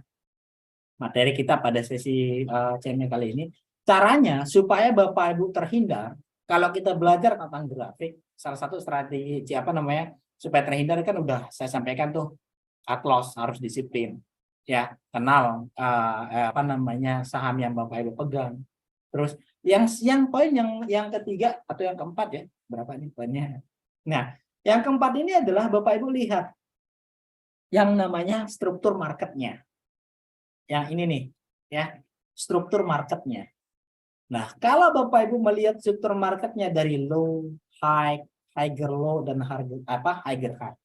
materi kita pada sesi CME kali ini. Caranya supaya Bapak Ibu terhindar kalau kita belajar tentang grafik, salah satu strategi apa namanya supaya terhindar kan udah saya sampaikan tuh, cut loss harus disiplin. Ya, kenal apa namanya saham yang Bapak Ibu pegang. Terus yang poin yang ketiga atau yang keempat ya, berapa nih poinnya? Nah, yang keempat ini adalah Bapak Ibu lihat yang namanya struktur marketnya. Yang ini nih, ya, struktur marketnya. Nah, kalau Bapak Ibu melihat struktur marketnya dari low, high, higher low, dan higher high.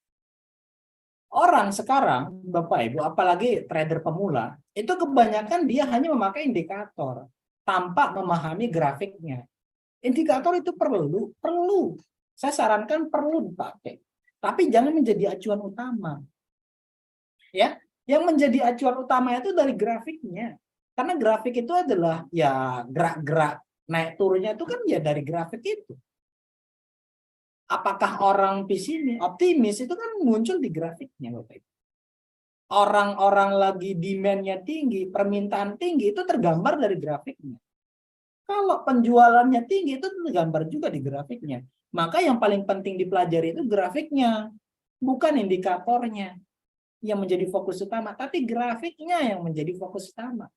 Orang sekarang, Bapak Ibu, apalagi trader pemula, itu kebanyakan dia hanya memakai indikator tanpa memahami grafiknya. Indikator itu perlu. Saya sarankan perlu dipakai. Tapi jangan menjadi acuan utama. Ya, yang menjadi acuan utama itu dari grafiknya. Karena grafik itu adalah ya gerak-gerak naik turunnya itu kan ya dari grafik itu. Apakah orang optimis itu kan muncul di grafiknya, Bapak Ibu. Orang-orang lagi demand-nya tinggi, permintaan tinggi itu tergambar dari grafiknya. Kalau penjualannya tinggi itu tergambar juga di grafiknya. Maka yang paling penting dipelajari itu grafiknya, bukan indikatornya yang menjadi fokus utama, tapi grafiknya yang menjadi fokus utama.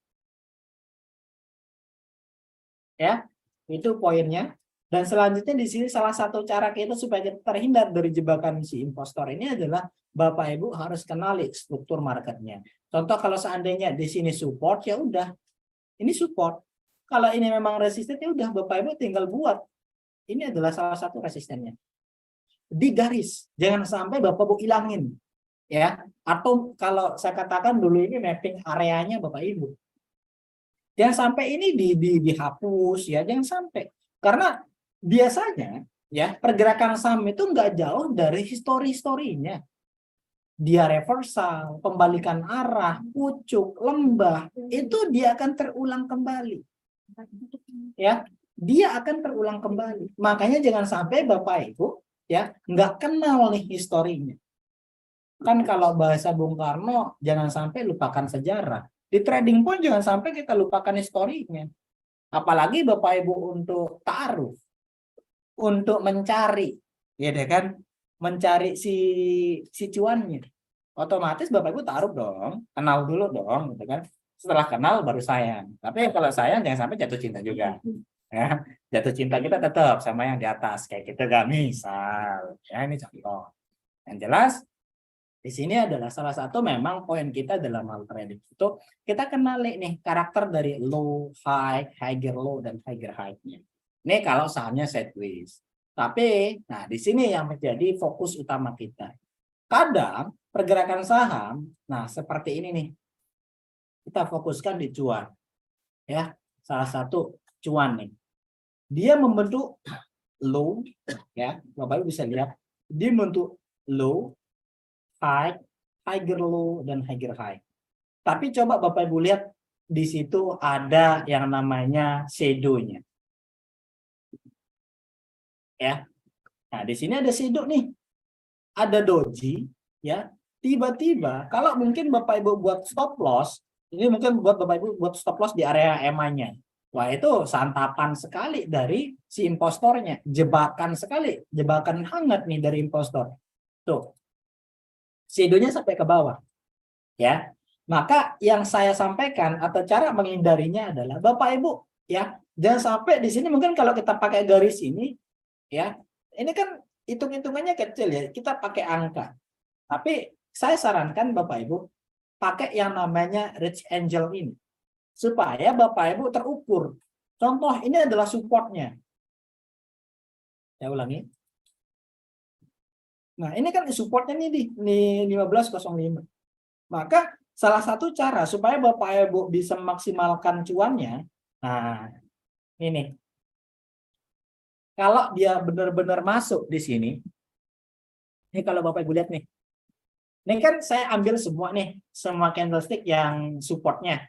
Ya, itu poinnya. Dan selanjutnya di sini salah satu cara kita supaya kita terhindar dari jebakan si impostor ini adalah Bapak Ibu harus kenali struktur marketnya. Contoh kalau seandainya di sini support ya udah, ini support. Kalau ini memang resisten ya udah Bapak Ibu tinggal buat. Ini adalah salah satu resistennya. Di garis, jangan sampai Bapak Ibu hilangin. Ya, atau kalau saya katakan dulu ini mapping areanya Bapak Ibu. Jangan sampai ini dihapus ya, jangan sampai. Karena biasanya ya pergerakan saham itu nggak jauh dari historinya. Dia reversal, pembalikan arah, pucuk, lembah, itu dia akan terulang kembali. Ya, dia akan terulang kembali. Makanya jangan sampai Bapak Ibu ya nggak kenal nih historinya. Kan kalau bahasa Bung Karno, jangan sampai lupakan sejarah. Di trading pun jangan sampai kita lupakan historinya. Apalagi Bapak Ibu untuk taruh, untuk mencari, ya deh kan, mencari si cuannya. Otomatis Bapak Ibu taruh dong, kenal dulu dong, gitu kan. Setelah kenal baru sayang. Tapi kalau sayang jangan sampai jatuh cinta juga. Ya, jatuh cinta kita tetap sama yang di atas, kayak kita gak misal. Ya ini contoh. Yang jelas di sini adalah salah satu memang poin kita dalam hal trading itu kita kenali nih karakter dari low, high, higher low dan higher high-nya. Ini kalau sahamnya sideways. Tapi nah di sini yang menjadi fokus utama kita. Kadang pergerakan saham, nah seperti ini nih. Kita fokuskan di cuan. Ya, salah satu cuan nih. Dia membentuk low ya, Bapak Ibu bisa lihat dia membentuk low, high, higher low, dan higher high. Tapi coba Bapak Ibu lihat di situ ada yang namanya shadow-nya. Ya. Nah, di sini ada shadow nih. Ada doji, ya. Tiba-tiba kalau mungkin Bapak Ibu buat stop loss, ini mungkin buat Bapak Ibu buat stop loss di area EMA-nya. Wah, itu santapan sekali dari si impostornya, jebakan sekali, jebakan hangat nih dari impostor. Tuh. Shadow-nya sampai ke bawah. Ya. Maka yang saya sampaikan atau cara menghindarinya adalah Bapak Ibu ya, jangan sampai di sini mungkin kalau kita pakai garis ini ya, ini kan hitung-hitungannya kecil ya, kita pakai angka. Tapi saya sarankan Bapak Ibu pakai yang namanya Rich Angel ini supaya Bapak Ibu terukur. Contoh ini adalah supportnya. Saya ulangi. Nah, ini kan supportnya nih di 1505. Maka salah satu cara supaya Bapak Ibu bisa memaksimalkan cuannya, nah ini. Kalau dia benar-benar masuk di sini, ini kalau Bapak Ibu lihat nih. Ini kan saya ambil semua nih, semua candlestick yang supportnya.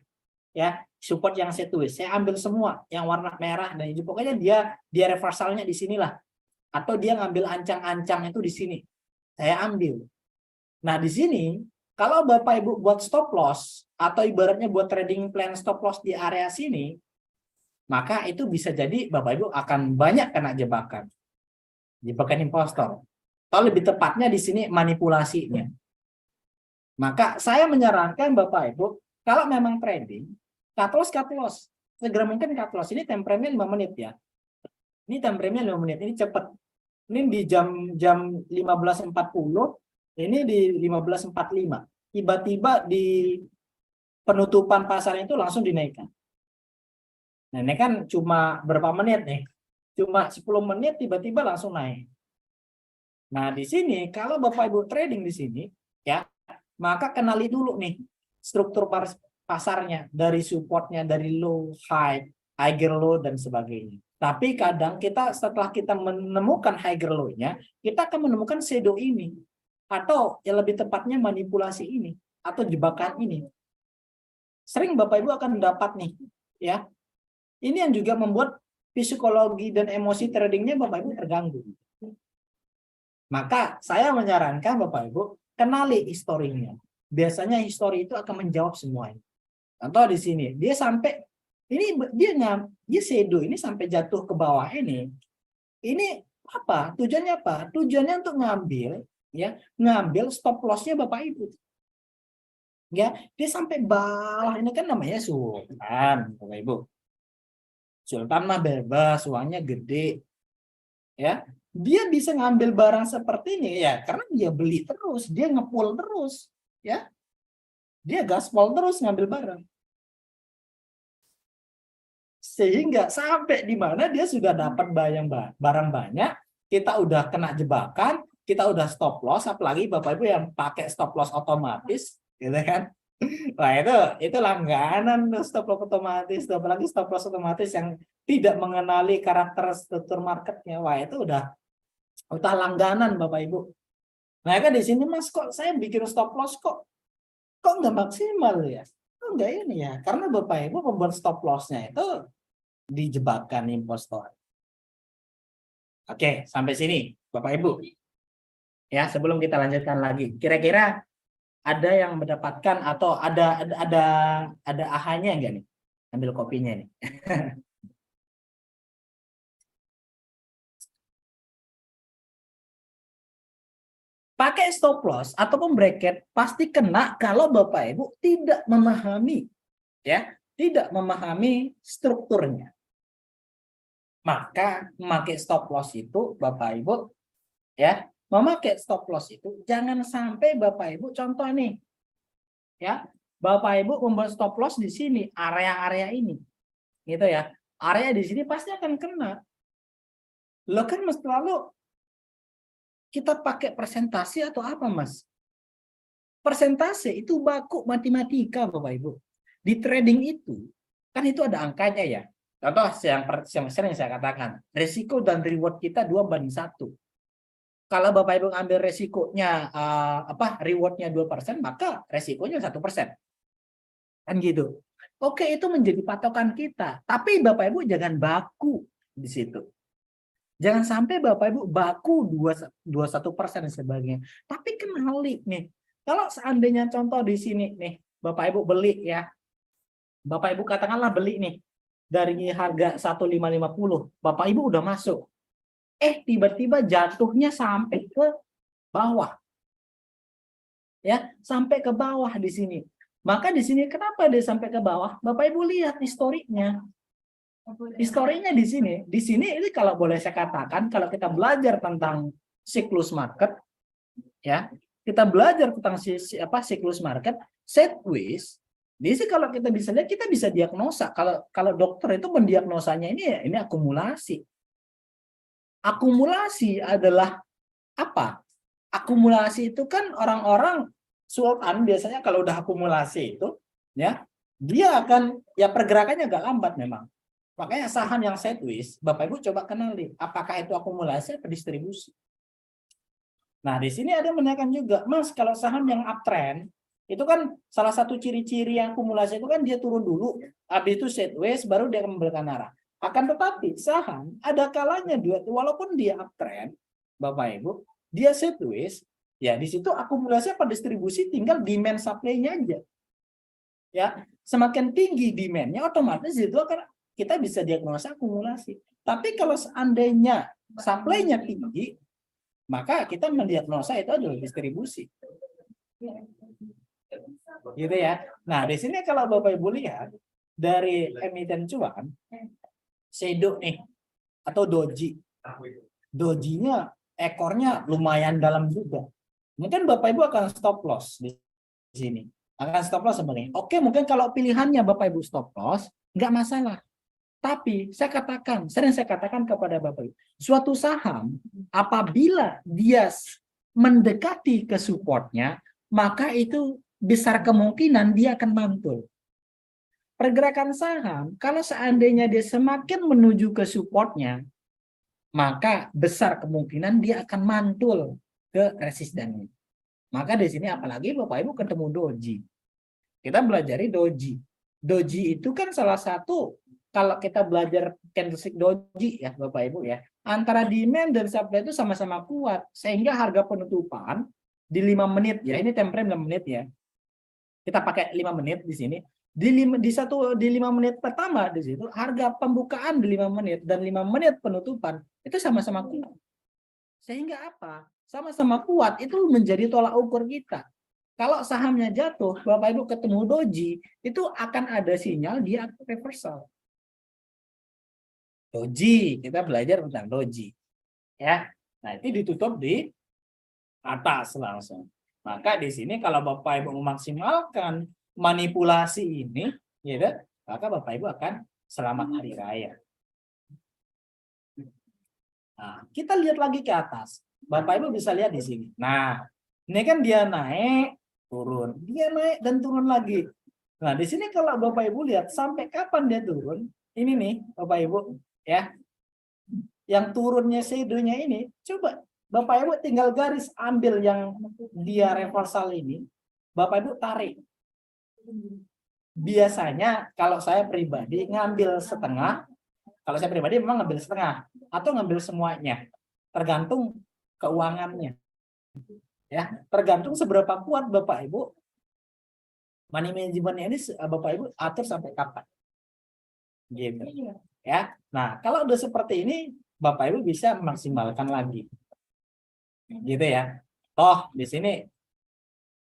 Ya, support yang saya tulis. Saya ambil semua yang warna merah dan hijau. Pokoknya dia reversalnya di sinilah. Atau dia ngambil ancang-ancang itu di sini. Saya ambil. Nah, di sini kalau Bapak Ibu buat stop loss atau ibaratnya buat trading plan stop loss di area sini, maka itu bisa jadi Bapak Ibu akan banyak kena jebakan. Jebakan impostor. Atau lebih tepatnya di sini manipulasinya. Maka saya menyarankan Bapak Ibu, kalau memang trading, cut loss. Segera mungkin cut loss. Ini time frame-nya 5 menit ya. Ini time frame-nya 5 menit. Ini cepat. Ini di jam 15.40, ini di 15.45. Tiba-tiba di penutupan pasar itu langsung dinaikkan. Nah, ini kan cuma berapa menit nih? Cuma 10 menit tiba-tiba langsung naik. Nah, di sini kalau Bapak Ibu trading di sini ya, maka kenali dulu nih struktur pasarnya dari supportnya, dari low, higher low dan sebagainya. Tapi kadang kita setelah kita menemukan higher low-nya, kita akan menemukan shadow ini atau yang lebih tepatnya manipulasi ini atau jebakan ini. Sering Bapak Ibu akan dapat nih, ya. Ini yang juga membuat psikologi dan emosi tradingnya Bapak Ibu terganggu. Maka saya menyarankan Bapak Ibu kenali historinya. Biasanya histori itu akan menjawab semuanya. Contoh di sini, dia sampai ini dia shadow ini sampai jatuh ke bawah ini. Ini apa? Tujuannya apa? Tujuannya untuk ngambil stop loss-nya Bapak Ibu. Ya, dia sampai bawah ini kan namanya sultan, Bapak Ibu. Sultan mah bebas, uangnya gede. Ya, dia bisa ngambil barang seperti ini ya karena dia beli terus, dia ngepul terus, ya. Dia gaspol terus ngambil barang. Sehingga sampai di mana dia sudah dapat barang banyak, kita udah kena jebakan, kita udah stop loss, apalagi Bapak Ibu yang pakai stop loss otomatis, gitu kan? Wah, itu langganan stop loss otomatis, apalagi stop loss otomatis yang tidak mengenali karakter struktur marketnya. Wah, itu udah langganan Bapak Ibu. Nah, kan di sini Mas kok saya bikin stop loss kok nggak maksimal ya? Kok nggak ini ya? Karena Bapak Ibu membuat stop loss-nya itu di jebakan impostor. Oke, sampai sini Bapak Ibu. Ya, sebelum kita lanjutkan lagi, kira-kira ada yang mendapatkan atau ada ahanya enggak nih? Ambil kopinya nih. Pakai stop loss ataupun bracket pasti kena kalau Bapak Ibu tidak memahami ya, tidak memahami strukturnya. Maka memakai stop loss itu Bapak Ibu ya, memakai stop loss itu jangan sampai Bapak Ibu contoh nih. Ya, Bapak Ibu membuat stop loss di sini, area-area ini. Gitu ya. Area di sini pasti akan kena. Lo kan mesti lalu kita pakai persentase atau apa, Mas? Persentase itu baku matematika, Bapak Ibu. Di trading itu, kan itu ada angkanya ya. Contoh yang sering saya katakan, resiko dan reward kita 2:1. Kalau Bapak Ibu ambil resikonya rewardnya 2%, maka resikonya 1%. Kan gitu. Oke, itu menjadi patokan kita. Tapi Bapak Ibu jangan baku di situ. Jangan sampai Bapak Ibu baku 21% dan sebagainya. Tapi kenali nih. Kalau seandainya contoh di sini nih, Bapak Ibu beli ya. Bapak Ibu katakanlah beli nih dari harga 1550. Bapak Ibu udah masuk. Tiba-tiba jatuhnya sampai ke bawah. Ya, sampai ke bawah di sini. Maka di sini kenapa dia sampai ke bawah? Bapak Ibu lihat historinya. Historinya di sini. Di sini ini kalau boleh saya katakan, kalau kita belajar tentang siklus market, ya, kita belajar tentang siklus market, sideways. Di sini kalau kita bisa lihat, kita bisa diagnosa. Kalau dokter itu mendiagnosanya ini akumulasi. Akumulasi adalah apa? Akumulasi itu kan orang-orang sultan biasanya kalau udah akumulasi itu, ya, dia akan ya pergerakannya agak lambat memang. Makanya saham yang sideways, Bapak Ibu coba kenali apakah itu akumulasi atau distribusi. Nah, di sini ada menanyakan juga, Mas, kalau saham yang uptrend itu kan salah satu ciri-ciri yang akumulasi itu kan dia turun dulu, habis itu sideways baru dia memberikan arah. Akan tetapi saham ada kalanya walaupun dia uptrend, Bapak Ibu, dia sideways, ya di situ akumulasi apa distribusi tinggal demand supply-nya aja. Ya, semakin tinggi demand-nya otomatis itu akan kita bisa diagnosa akumulasi. Tapi kalau seandainya supply-nya tinggi, maka kita mendiagnosa itu adalah distribusi. Gitu ya. Nah, di sini kalau Bapak Ibu lihat dari emiten cuan, Shadow nih atau doji. Dojinya ekornya lumayan dalam juga. Mungkin Bapak Ibu akan stop loss di sini. Akan stop loss sebenarnya. Oke, mungkin kalau pilihannya Bapak Ibu stop loss, nggak masalah. Tapi sering saya katakan kepada Bapak Ibu, suatu saham apabila dia mendekati ke supportnya, maka itu besar kemungkinan dia akan mantul. Pergerakan saham, kalau seandainya dia semakin menuju ke supportnya, maka besar kemungkinan dia akan mantul ke resistennya. Maka di sini apalagi Bapak Ibu ketemu doji. Kita belajari doji. Doji itu kan salah satu, kalau kita belajar candlestick doji ya Bapak Ibu ya, antara demand dan supply itu sama-sama kuat sehingga harga penutupan di 5 menit ya, ini time frame 5 menit ya. Kita pakai 5 menit di sini. Di 5 menit pertama di situ harga pembukaan di 5 menit dan 5 menit penutupan itu sama-sama kuat. Sehingga apa? Sama-sama kuat itu menjadi tolak ukur kita. Kalau sahamnya jatuh, Bapak Ibu ketemu doji, itu akan ada sinyal dia akan reversal. Doji, kita belajar tentang doji. Ya. Nah, itu ditutup di atas langsung. Maka di sini kalau Bapak Ibu memaksimalkan manipulasi ini, gitu, maka Bapak Ibu akan selamat hari raya. Nah, kita lihat lagi ke atas. Bapak Ibu bisa lihat di sini. Nah, ini kan dia naik, turun. Dia naik dan turun lagi. Nah, di sini kalau Bapak Ibu lihat sampai kapan dia turun, ini nih Bapak Ibu, ya. Yang turunnya shadow-nya ini, coba Bapak Ibu tinggal garis ambil yang dia reversal ini, Bapak Ibu tarik. Biasanya kalau saya pribadi ngambil setengah, kalau saya pribadi memang ngambil setengah atau ngambil semuanya, tergantung keuangannya. Ya, tergantung seberapa kuat Bapak Ibu money manajemennya ini, Bapak Ibu atur sampai kapan. Gitu. Ya. Nah, kalau udah seperti ini Bapak Ibu bisa memaksimalkan lagi. Gitu ya. Oh, di sini.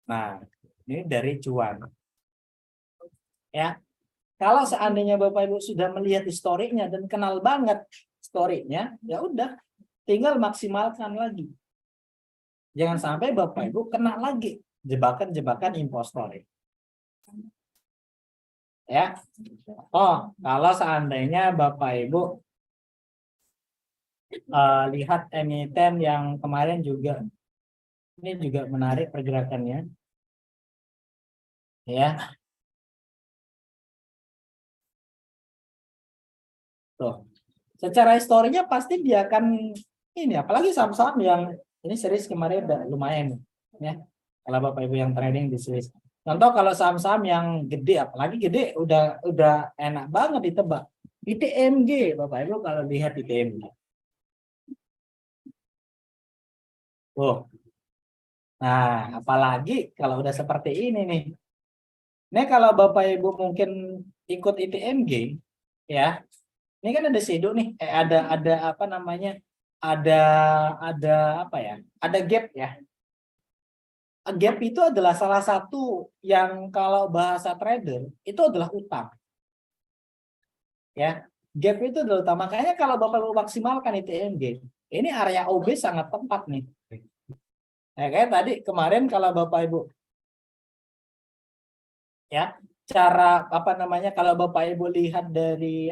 Nah, ini dari cuan. Ya. Kalau seandainya Bapak Ibu sudah melihat historiknya dan kenal banget historiknya, ya udah, tinggal maksimalkan lagi. Jangan sampai Bapak Ibu kena lagi jebakan-jebakan impostor. Ya. Oh, kalau seandainya Bapak Ibu lihat emiten yang kemarin juga, ini juga menarik pergerakannya. Ya. Tuh. Secara historinya pasti dia akan ini, apalagi saham-saham yang ini series kemarin udah lumayan ya. Kalau Bapak Ibu yang trading di series. Contoh kalau saham-saham yang gede, apalagi gede udah enak banget ditebak. ITMG, Bapak Ibu kalau lihat ITMG. Oh. Nah, apalagi kalau udah seperti ini nih. Ini kalau Bapak Ibu mungkin ikut ITMG ya. Ini kan ada shadow nih, ada apa namanya? Ada apa ya? Ada gap ya. Gap itu adalah salah satu yang kalau bahasa trader itu adalah utang. Ya, gap itu adalah utang. Makanya kalau Bapak Ibu maksimalkan ITMG, ini area OB sangat tepat nih. Ya, kayak tadi kemarin kalau Bapak Ibu ya cara apa namanya kalau Bapak Ibu lihat dari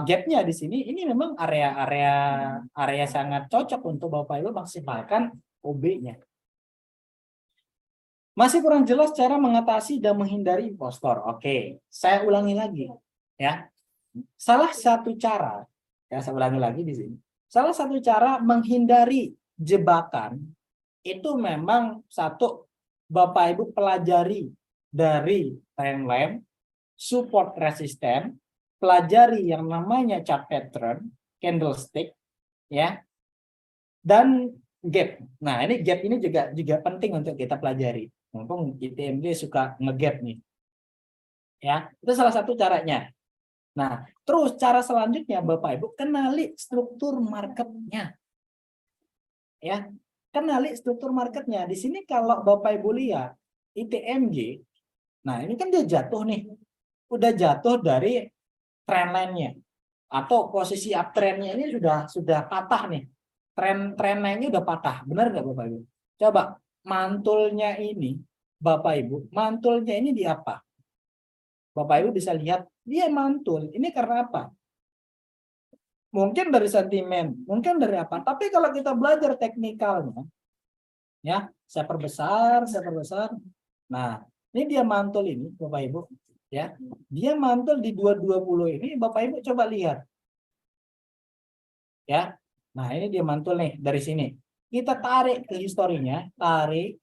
gapnya di sini, ini memang area sangat cocok untuk Bapak Ibu maksimalkan OB-nya. Masih kurang jelas cara mengatasi dan menghindari impostor. Oke, saya ulangi lagi ya. Salah satu cara, ya saya ulangi lagi di sini. Salah satu cara menghindari jebakan itu memang satu, Bapak Ibu pelajari dari trendline, support resisten, pelajari yang namanya chart pattern, candlestick, ya, dan gap. Nah, ini gap ini juga penting untuk kita pelajari. Mumpung ITMG suka ngegap nih. Ya, itu salah satu caranya. Nah, terus cara selanjutnya Bapak Ibu kenali struktur marketnya. Ya, kenali struktur marketnya. Di sini kalau Bapak Ibu lihat ITMG, nah ini kan dia jatuh nih. Udah jatuh dari trendline-nya atau posisi uptrend-nya ini sudah patah nih. Trend-line-nya udah patah. Benar nggak Bapak Ibu? Coba mantulnya ini Bapak Ibu, mantulnya ini di apa? Bapak Ibu bisa lihat dia mantul. Ini karena apa? Mungkin dari sentimen, mungkin dari apa. Tapi kalau kita belajar teknikalnya, ya, saya perbesar. Nah, ini dia mantul ini, Bapak Ibu, ya. Dia mantul di 220 ini, Bapak Ibu coba lihat. Ya. Nah, ini dia mantul nih dari sini. Kita tarik ke historinya, tarik.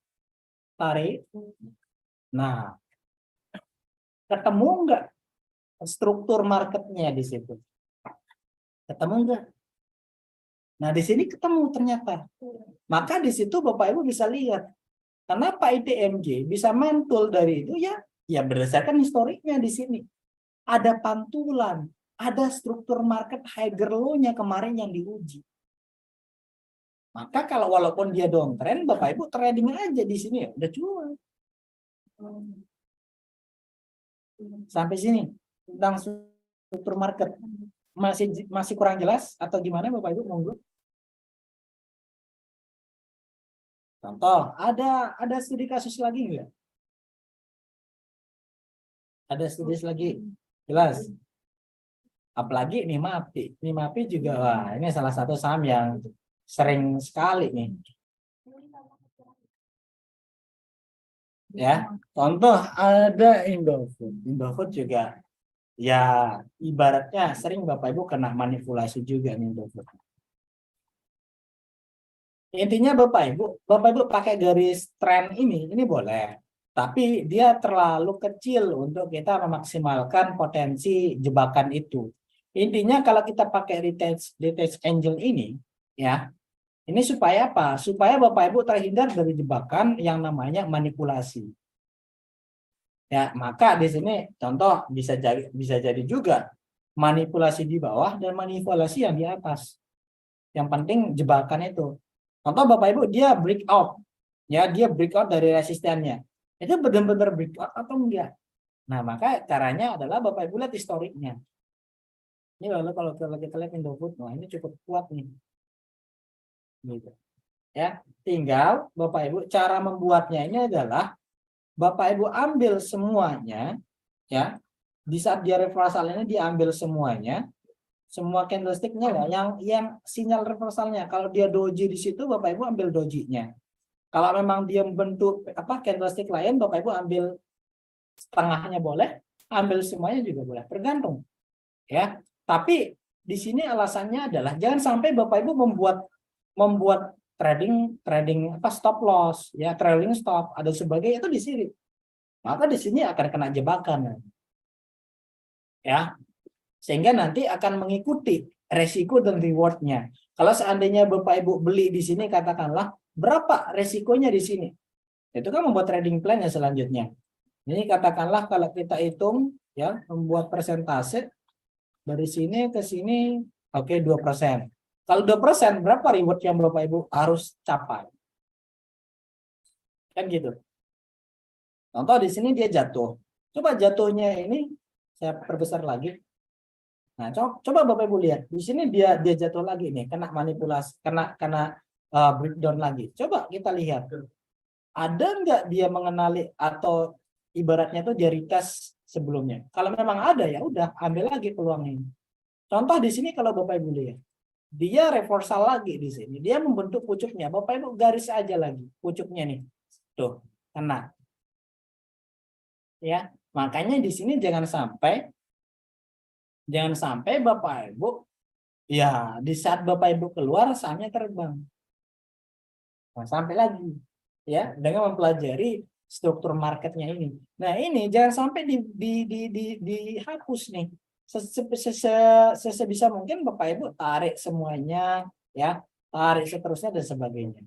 Nah, ketemu enggak struktur marketnya di situ? Ketemu enggak? Nah, di sini ketemu ternyata. Maka di situ Bapak Ibu bisa lihat kenapa ITMG bisa mantul dari itu, ya, ya berdasarkan historiknya di sini. Ada pantulan, ada struktur market higher low-nya kemarin yang diuji. Maka kalau walaupun dia downtrend, Bapak Ibu trading aja di sini ya, udah cuan. Sampai sini tentang struktur market. Masih kurang jelas atau gimana Bapak Ibu? Monggo. Contoh, ada studi kasus lagi enggak? Ada studi lagi? Jelas. Apalagi Nimapi juga, wah, ini salah satu saham yang sering sekali nih. Ya, contoh ada Indofood. Indofood juga ya ibaratnya sering Bapak Ibu kena manipulasi juga nih Indofood. Intinya Bapak Ibu pakai garis tren ini boleh. Tapi dia terlalu kecil untuk kita memaksimalkan potensi jebakan itu. Intinya kalau kita pakai retest angel ini, ya, ini supaya apa? Supaya Bapak Ibu terhindar dari jebakan yang namanya manipulasi. Ya, maka di sini contoh bisa jadi juga manipulasi di bawah dan manipulasi yang di atas. Yang penting jebakan itu. Contoh Bapak Ibu dia breakout, ya dia breakout dari resistennya. Itu benar-benar breakout atau enggak? Nah, maka caranya adalah Bapak Ibu lihat historiknya. Ini lalu kalau kita lihat Indofood, wah ini cukup kuat nih. Gitu. Ya, tinggal Bapak Ibu cara membuatnya ini adalah Bapak Ibu ambil semuanya, ya. Di saat dia reversal ini diambil semuanya, semua candlesticknya ya, yang sinyal reversalnya. Kalau dia doji di situ, Bapak Ibu ambil dojinya. Kalau memang dia membentuk candlestick lain, Bapak Ibu ambil setengahnya boleh, ambil semuanya juga boleh, tergantung. Ya, tapi di sini alasannya adalah jangan sampai Bapak Ibu membuat trading stop loss, ya trailing stop ada sebagainya itu di sini. Maka di sini akan kena jebakan. Ya. Sehingga nanti akan mengikuti resiko dan rewardnya. Kalau seandainya Bapak Ibu beli di sini, katakanlah berapa resikonya di sini. Itu kan membuat trading plan ya selanjutnya. Ini katakanlah kalau kita hitung ya, membuat persentase dari sini ke sini, oke 2%. Kalau 2% berapa reward yang Bapak Ibu harus capai? Kan gitu. Contoh di sini dia jatuh. Coba jatuhnya ini saya perbesar lagi. Nah, coba Bapak Ibu lihat. Di sini dia jatuh lagi nih, kena manipulasi, kena breakdown lagi. Coba kita lihat. Ada nggak dia mengenali atau ibaratnya tuh dia retest sebelumnya? Kalau memang ada ya udah ambil lagi peluang ini. Contoh di sini kalau Bapak Ibu lihat, dia reversal lagi di sini. Dia membentuk pucuknya. Bapak Ibu garis aja lagi pucuknya nih. Tuh, kena. Ya, makanya di sini jangan sampai Bapak Ibu ya di saat Bapak Ibu keluar sahamnya terbang. Nah, sampai lagi ya dengan mempelajari struktur marketnya ini. Nah, ini jangan sampai dihapus nih. Sebisa mungkin Bapak Ibu tarik semuanya ya, tarik seterusnya dan sebagainya.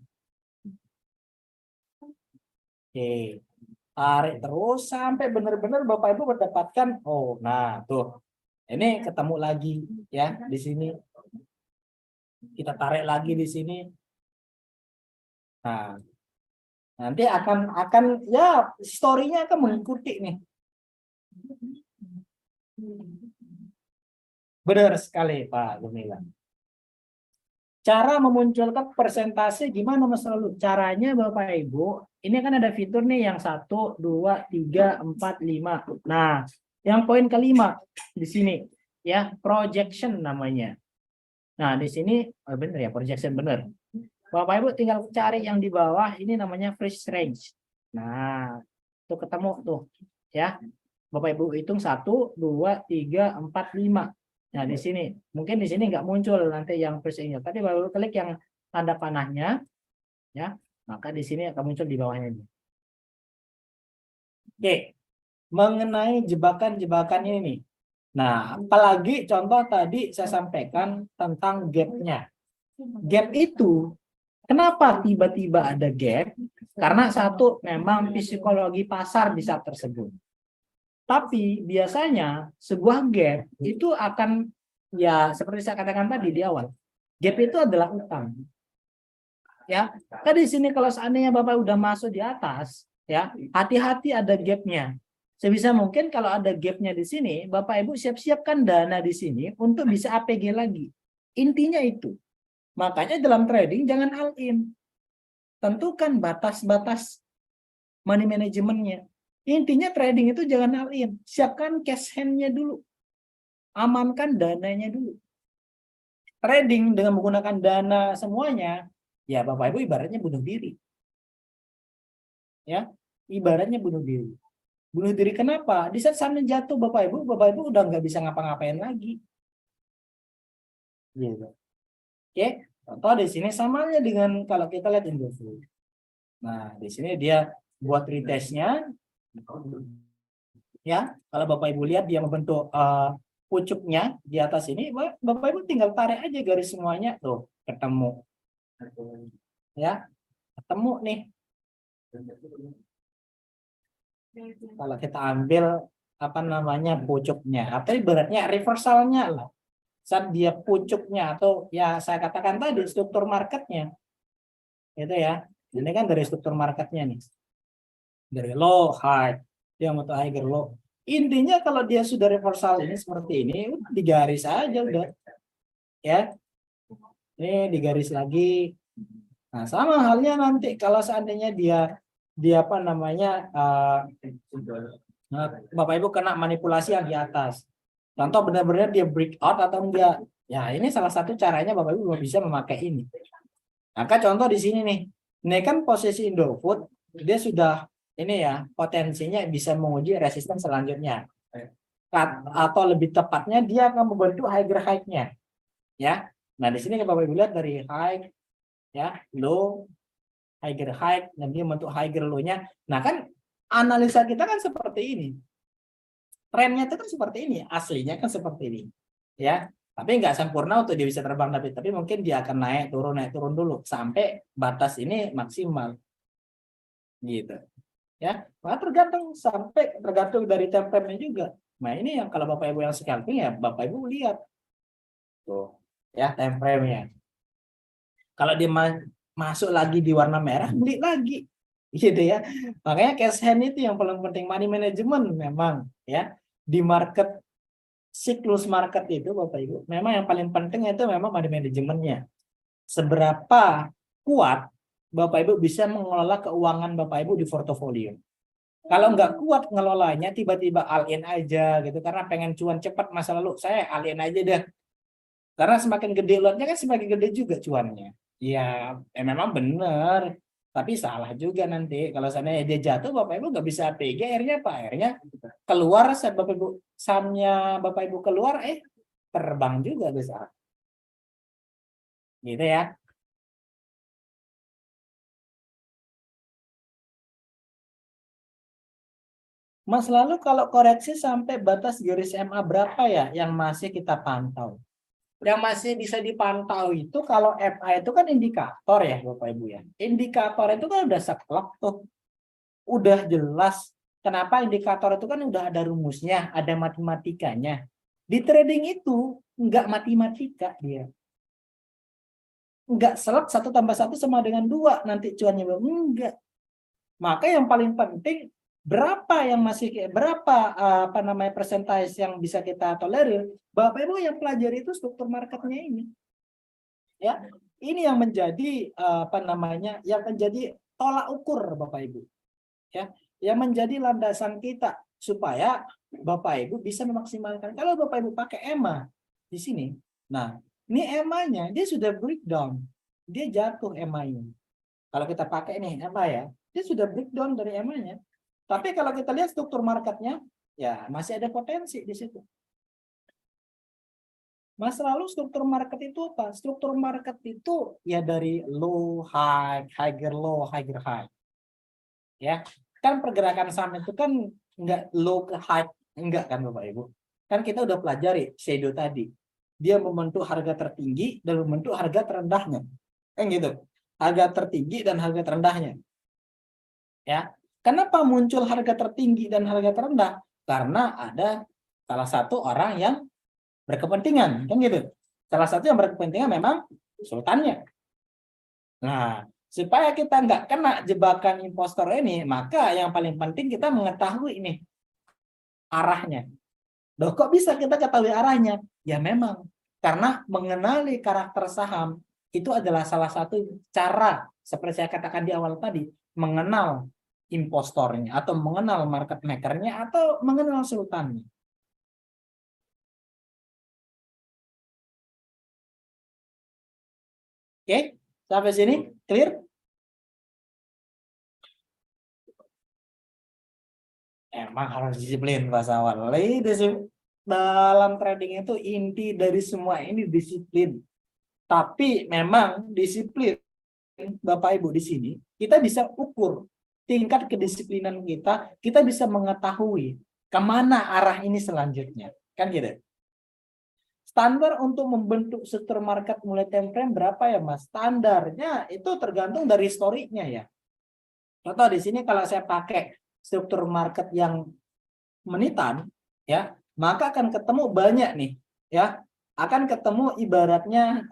Oke. Tarik terus sampai benar-benar Bapak Ibu mendapatkan nah tuh. Ini ketemu lagi ya di sini. Kita tarik lagi di sini. Nah, nanti akan ya story-nya akan mengikuti nih. Benar sekali Pak Gumilang. Cara memunculkan persentase gimana Mas Lalu? Caranya Bapak Ibu, ini kan ada fitur nih yang 1, 2, 3, 4, 5. Nah, yang poin kelima di sini ya, projection namanya. Nah, di sini benar ya, projection benar. Bapak Ibu tinggal cari yang di bawah, ini namanya freeze range. Nah, itu ketemu tuh ya. Bapak Ibu hitung 1, 2, 3, 4, 5. Nah, di sini mungkin di sini nggak muncul nanti yang freeze-nya, tapi baru klik yang tanda panahnya ya, maka di sini akan muncul di bawahnya ini. Oke, mengenai jebakan-jebakan ini. Nah, apalagi contoh tadi saya sampaikan tentang gap-nya. Gap itu kenapa tiba-tiba ada gap? Karena satu memang psikologi pasar di saat tersebut. Tapi biasanya sebuah gap itu akan ya seperti saya katakan tadi di awal. Gap itu adalah utang. Ya, kan di sini kalau seandainya Bapak udah masuk di atas, ya, hati-hati ada gapnya. Sebisa mungkin kalau ada gapnya di sini, Bapak Ibu siap-siapkan dana di sini untuk bisa APG lagi. Intinya itu. Makanya dalam trading jangan all in. Tentukan batas-batas money manajemennya. Intinya trading itu jangan all in. Siapkan cash hand-nya dulu. Amankan dananya dulu. Trading dengan menggunakan dana semuanya, ya Bapak Ibu ibaratnya bunuh diri. Ya, ibaratnya bunuh diri. Bunuh diri kenapa? Di saat sahamnya jatuh Bapak Ibu udah nggak bisa ngapa-ngapain lagi. Gitu. Oke, contoh di sini samanya dengan kalau kita lihat Indofood. Nah, di sini dia buat retestnya. Ya, kalau Bapak Ibu lihat dia membentuk pucuknya di atas ini, Bapak Ibu tinggal tarik aja garis semuanya tuh, ketemu. Ya, ketemu nih. Kalau kita ambil apa namanya pucuknya, atau ibaratnya reversalnya lah. Saat dia pucuknya atau ya saya katakan tadi struktur marketnya. Itu ya. Ini kan dari struktur marketnya nih. Dari low, high, yang untuk higher low. Intinya kalau dia sudah reversal ini seperti ini, udah digaris aja udah. Ya. Ini digaris lagi. Nah, sama halnya nanti kalau seandainya dia apa namanya Bapak Ibu kena manipulasi yang di atas. Contoh benar-benar dia breakout atau enggak. Ya, ini salah satu caranya Bapak Ibu bisa memakai ini. Maka contoh di sini nih. Ini kan posisi Indofood, dia sudah ini ya, potensinya bisa menguji resisten selanjutnya. Atau lebih tepatnya dia akan membentuk higher high-nya. Ya. Nah, di sini Bapak Ibu lihat dari high ya, low, higher high, dan dia membentuk higher low-nya. Nah, kan analisa kita kan seperti ini. Trennya itu kan seperti ini, aslinya kan seperti ini. Ya, tapi nggak sempurna untuk dia bisa terbang, tapi mungkin dia akan naik turun dulu sampai batas ini maksimal gitu ya. Tergantung dari time frame-nya juga. Nah, ini yang kalau Bapak Ibu yang scalping ya Bapak Ibu lihat tuh ya time frame-nya. Kalau dia masuk lagi di warna merah, beli lagi. gitu ya. Makanya cash hand itu yang paling penting, money management memang ya di market, siklus market itu Bapak Ibu memang yang paling penting itu memang money manajemennya. Seberapa kuat Bapak Ibu bisa mengelola keuangan Bapak Ibu di portofolio. Kalau nggak kuat ngelolanya, tiba-tiba all in aja gitu karena pengen cuan cepat, masa lalu saya all in aja deh. Karena semakin gede lotnya kan semakin gede juga cuannya. Ya, memang benar. Tapi salah juga nanti. Kalau seandainya dia jatuh, Bapak Ibu nggak bisa PG, akhirnya apa? Akhirnya keluar, Bapak Ibu, sahamnya Bapak Ibu keluar, terbang juga bisa. Gitu ya. Mas, lalu kalau koreksi sampai batas garis MA berapa ya yang masih kita pantau? Yang masih bisa dipantau itu kalau MA itu kan indikator ya Bapak Ibu ya. Indikator itu kan udah sekelak tuh. Udah jelas. Kenapa indikator itu kan udah ada rumusnya, ada matematikanya. Di trading itu nggak matematika dia. Nggak selak 1 tambah 1 sama dengan 2 nanti cuannya belum. Enggak. Maka yang paling penting berapa yang masih, berapa apa namanya persentase yang bisa kita tolerir. Bapak Ibu yang pelajari itu struktur marketnya ini. Ya, ini yang menjadi apa namanya, yang menjadi tolak ukur Bapak Ibu. Ya, yang menjadi landasan kita supaya Bapak Ibu bisa memaksimalkan. Kalau Bapak Ibu pakai EMA di sini, nah ini EMA-nya dia sudah breakdown, dia jatuh EMA-nya. Kalau kita pakai nih EMA ya, dia sudah breakdown dari EMA-nya. Tapi kalau kita lihat struktur marketnya, ya masih ada potensi di situ. Mas, lalu struktur market itu apa? Struktur market itu ya dari low high, higher low, higher high. Ya, kan pergerakan saham itu kan nggak low ke high, enggak kan Bapak Ibu. Kan kita udah pelajari shadow tadi. Dia membentuk harga tertinggi dan membentuk harga terendahnya. Kan gitu. Harga tertinggi dan harga terendahnya. Ya. Kenapa muncul harga tertinggi dan harga terendah? Karena ada salah satu orang yang berkepentingan, kan gitu. Salah satu yang berkepentingan memang sultannya. Nah, supaya kita nggak kena jebakan impostor ini, maka yang paling penting kita mengetahui ini arahnya. Loh, kok bisa kita ketahui arahnya? Ya memang, karena mengenali karakter saham itu adalah salah satu cara, seperti saya katakan di awal tadi, mengenal impostornya, atau mengenal market makernya, atau mengenal sultannya. Oke, sampai sini clear? Emang harus disiplin Pak Sawal. Dalam trading itu inti dari semua ini disiplin. Tapi memang disiplin Bapak Ibu di sini kita bisa ukur tingkat kedisiplinan kita, kita bisa mengetahui kemana arah ini selanjutnya. Kan gitu. Standar untuk membentuk struktur market mulai time frame berapa ya Mas? Standarnya itu tergantung dari historiknya ya. Contoh di sini kalau saya pakai struktur market yang menitan ya, maka akan ketemu banyak nih ya, akan ketemu ibaratnya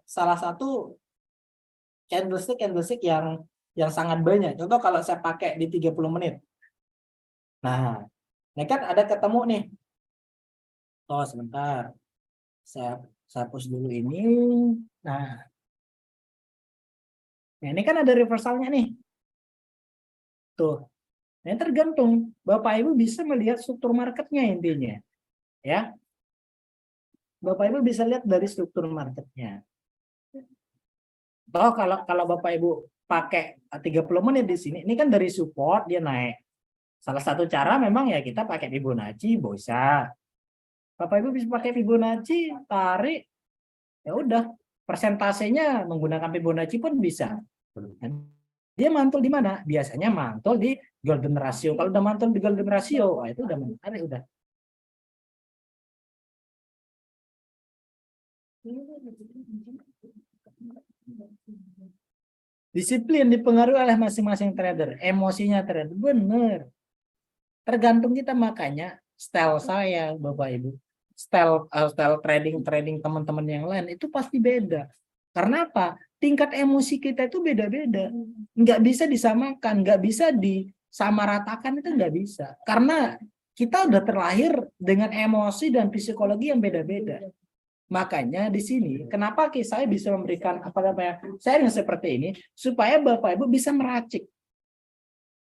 salah satu candlestick yang sangat banyak. Contoh kalau saya pakai di 30 menit. Nah, ini kan ada ketemu nih. Oh, sebentar. Saya hapus dulu ini. Nah, ini kan ada reversalnya nih. Tuh. Ini tergantung Bapak Ibu bisa melihat struktur marketnya intinya. Ya. Bapak Ibu bisa lihat dari struktur marketnya. Toh kalau Bapak Ibu pakai 30 menit di sini, ini kan dari support dia naik. Salah satu cara memang ya kita pakai Fibonacci, bisa. Bapak Ibu bisa pakai Fibonacci, tarik, ya udah persentasenya menggunakan Fibonacci pun bisa. Dia mantul di mana? Biasanya mantul di golden ratio. Kalau udah mantul di golden ratio, wah itu udah menarik udah. Disiplin dipengaruhi oleh masing-masing trader, emosinya trader, bener. Tergantung kita, makanya style saya, Bapak Ibu, style trading teman-teman yang lain itu pasti beda. Karena apa? tingkat emosi kita itu beda-beda. Nggak bisa disamakan, nggak bisa disamaratakan, itu nggak bisa. Karena kita udah terlahir dengan emosi dan psikologi yang beda-beda. Makanya di sini, kenapa saya bisa memberikan sharing seperti ini, supaya Bapak Ibu bisa meracik.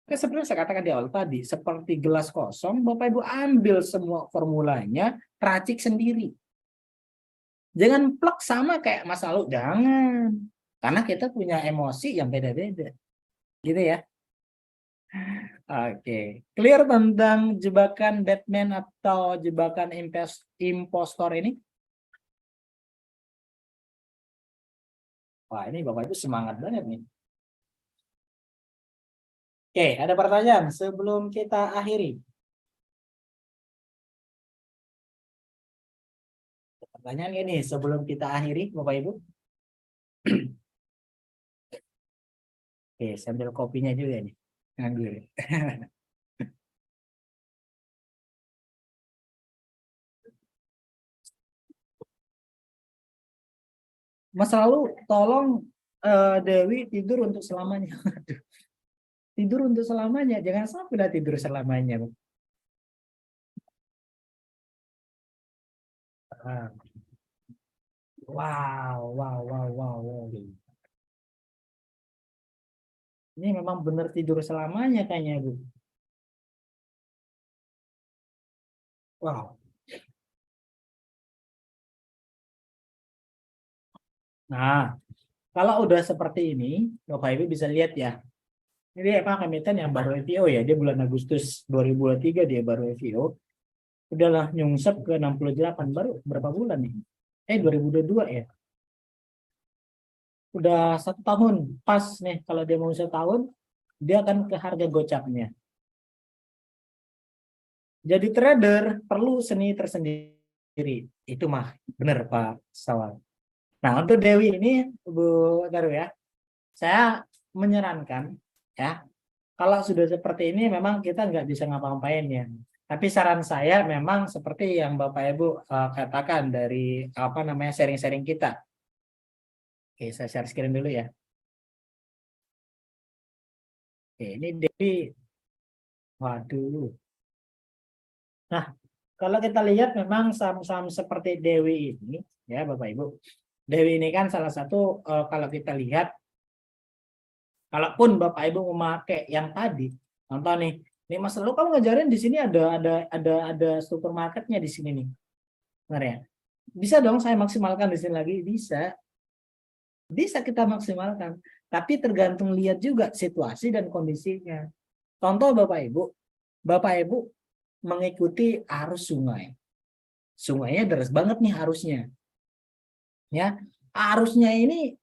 Sebenarnya saya katakan di awal tadi, seperti gelas kosong, Bapak Ibu ambil semua formulanya, racik sendiri. Jangan plek sama kayak masa lalu, jangan. Karena kita punya emosi yang beda-beda. Gitu ya. Oke. Clear tentang jebakan Batman atau jebakan impostor ini? Wah, ini Bapak Ibu semangat banget nih. Oke, ada pertanyaan sebelum kita akhiri? Pertanyaan ini sebelum kita akhiri, Bapak Ibu? Oke, sambil kopinya juga nih. Ngambil. Mas lalu tolong Dewi tidur untuk selamanya. Tidur untuk selamanya, jangan sampai tidur selamanya. Wow, wow, wow, wow, wow. Ini memang benar tidur selamanya kayaknya, Bu. Wow. Nah, kalau udah seperti ini, Bapak Ibu bisa lihat ya. Ini apa emiten yang baru IPO ya, dia bulan Agustus 2023 dia baru IPO. Udahlah nyungsep ke 68, baru berapa bulan nih? 2022 ya. Udah 1 tahun, pas nih kalau dia mau 1 tahun, dia akan ke harga gocapnya. Jadi trader perlu seni tersendiri. Itu mah benar Pak Sawal. Nah, untuk Dewi ini Bu Garu ya, saya menyarankan ya, kalau sudah seperti ini memang kita nggak bisa ngapa-ngapain ya. Tapi saran saya memang seperti yang Bapak Ibu katakan dari sharing-sharing kita. Oke, saya share screen dulu ya. Oke, ini Dewi. Waduh. Nah, kalau kita lihat memang saham-saham seperti Dewi ini, ya Bapak Ibu. Dewi ini kan salah satu kalau kita lihat, kalaupun Bapak Ibu memakai yang tadi, contoh nih, Mas lalu kamu ngajarin di sini ada struktur marketnya di sini nih, benar ya? Bisa dong saya maksimalkan di sini lagi, bisa kita maksimalkan, tapi tergantung lihat juga situasi dan kondisinya. Contoh Bapak Ibu mengikuti arus sungai. Sungainya deras banget nih arusnya. Ya, arusnya ini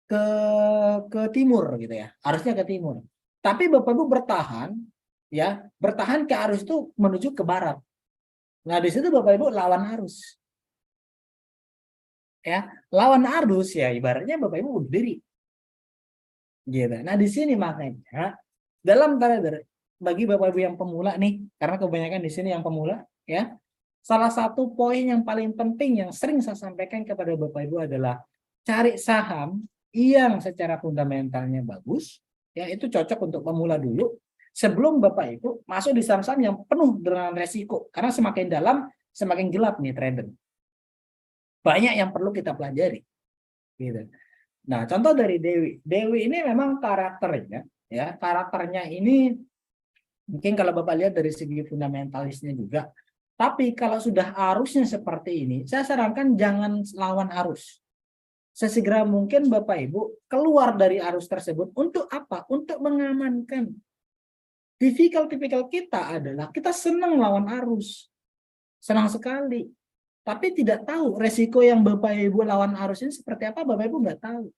ke timur gitu ya. Arusnya ke timur. Tapi Bapak Ibu bertahan ya, bertahan ke arus itu menuju ke barat. Nah, di situ Bapak Ibu lawan arus. Ya, lawan arus ya ibaratnya Bapak Ibu berdiri. Gitu. Nah, di sini makanya dalam trader bagi Bapak Ibu yang pemula nih, karena kebanyakan di sini yang pemula ya, salah satu poin yang paling penting yang sering saya sampaikan kepada Bapak Ibu adalah cari saham yang secara fundamentalnya bagus, ya itu cocok untuk pemula dulu. Sebelum Bapak Ibu masuk di saham-saham yang penuh dengan resiko, karena semakin dalam semakin gelap nih trader. Banyak yang perlu kita pelajari. Gitu. Nah, contoh dari Dewi. Dewi ini memang karakternya, ya karakternya ini mungkin kalau Bapak lihat dari segi fundamentalisnya juga. Tapi kalau sudah arusnya seperti ini, saya sarankan jangan lawan arus. Sesegera mungkin Bapak Ibu keluar dari arus tersebut untuk apa? Untuk mengamankan. Tipikal-tipikal kita adalah kita senang lawan arus. Senang sekali. Tapi tidak tahu resiko yang Bapak Ibu lawan arus ini seperti apa, Bapak Ibu nggak tahu.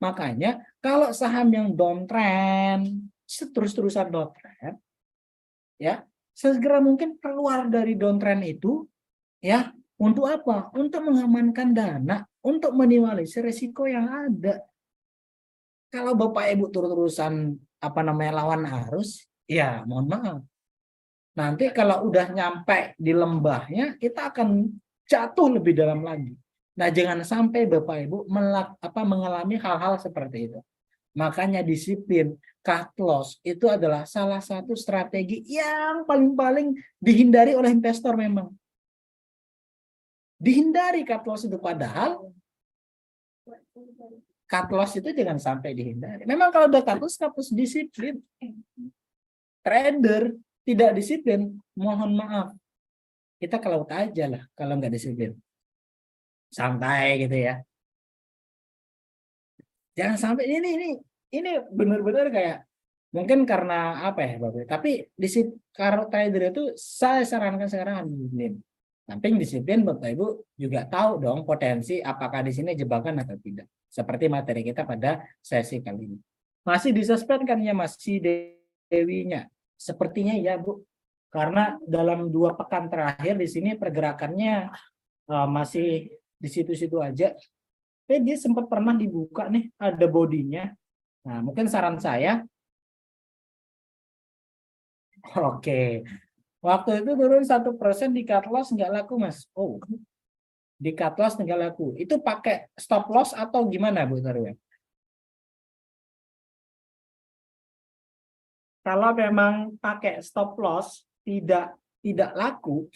Makanya kalau saham yang downtrend, terus-terusan downtrend, ya segera mungkin keluar dari downtrend itu, ya untuk apa? Untuk mengamankan dana, untuk minimalisir resiko yang ada. Kalau Bapak Ibu terus-terusan lawan arus, ya mohon maaf. Nanti kalau udah nyampe di lembahnya, kita akan jatuh lebih dalam lagi. Nah, jangan sampai Bapak Ibu mengalami hal-hal seperti itu. Makanya disiplin cut loss itu adalah salah satu strategi yang paling dihindari oleh investor memang. Dihindari cut loss itu, padahal cut loss itu jangan sampai dihindari. Memang kalau udah cut loss disiplin. Trader tidak disiplin, mohon maaf. Kita kalau aja lah kalau nggak disiplin. Santai gitu ya. Jangan sampai ini benar-benar kayak mungkin karena apa ya, Bapak. Tapi kalau trader itu saya sarankan sekarang disiplin. Samping disiplin, Bapak Ibu juga tahu dong potensi apakah di sini jebakan atau tidak. Seperti materi kita pada sesi kali ini. Masih disuspend kan ya, masih Dewinya? Sepertinya ya, Bu. Karena dalam 2 pekan terakhir di sini pergerakannya masih di situ-situ aja. Dia sempat pernah dibuka nih, ada bodinya. Nah, mungkin saran saya, oke, waktu itu turun 1% di cut loss nggak laku, Mas. Oh, di cut loss nggak laku. Itu pakai stop loss atau gimana, Bu Tarwiyah? Kalau memang pakai stop loss tidak laku,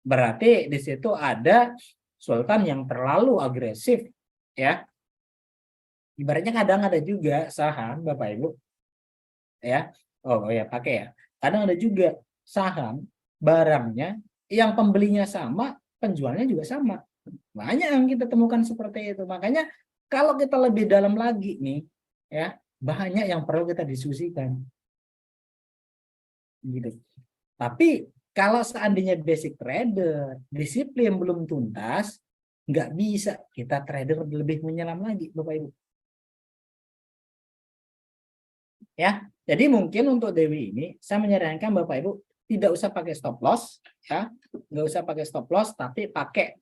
berarti di situ ada sultan yang terlalu agresif, ya. Ibaratnya kadang ada juga saham, Bapak Ibu, ya. Oh ya, pakai ya. Kadang ada juga saham barangnya yang pembelinya sama, penjualnya juga sama. Banyak yang kita temukan seperti itu. Makanya kalau kita lebih dalam lagi nih, ya, banyak yang perlu kita diskusikan. Gitu. Tapi kalau seandainya basic trader, disiplin belum tuntas, nggak bisa kita trader lebih menyelam lagi, Bapak Ibu. Ya, jadi mungkin untuk Dewi ini saya menyarankan Bapak Ibu tidak usah pakai stop loss, ya, nggak usah pakai stop loss, tapi pakai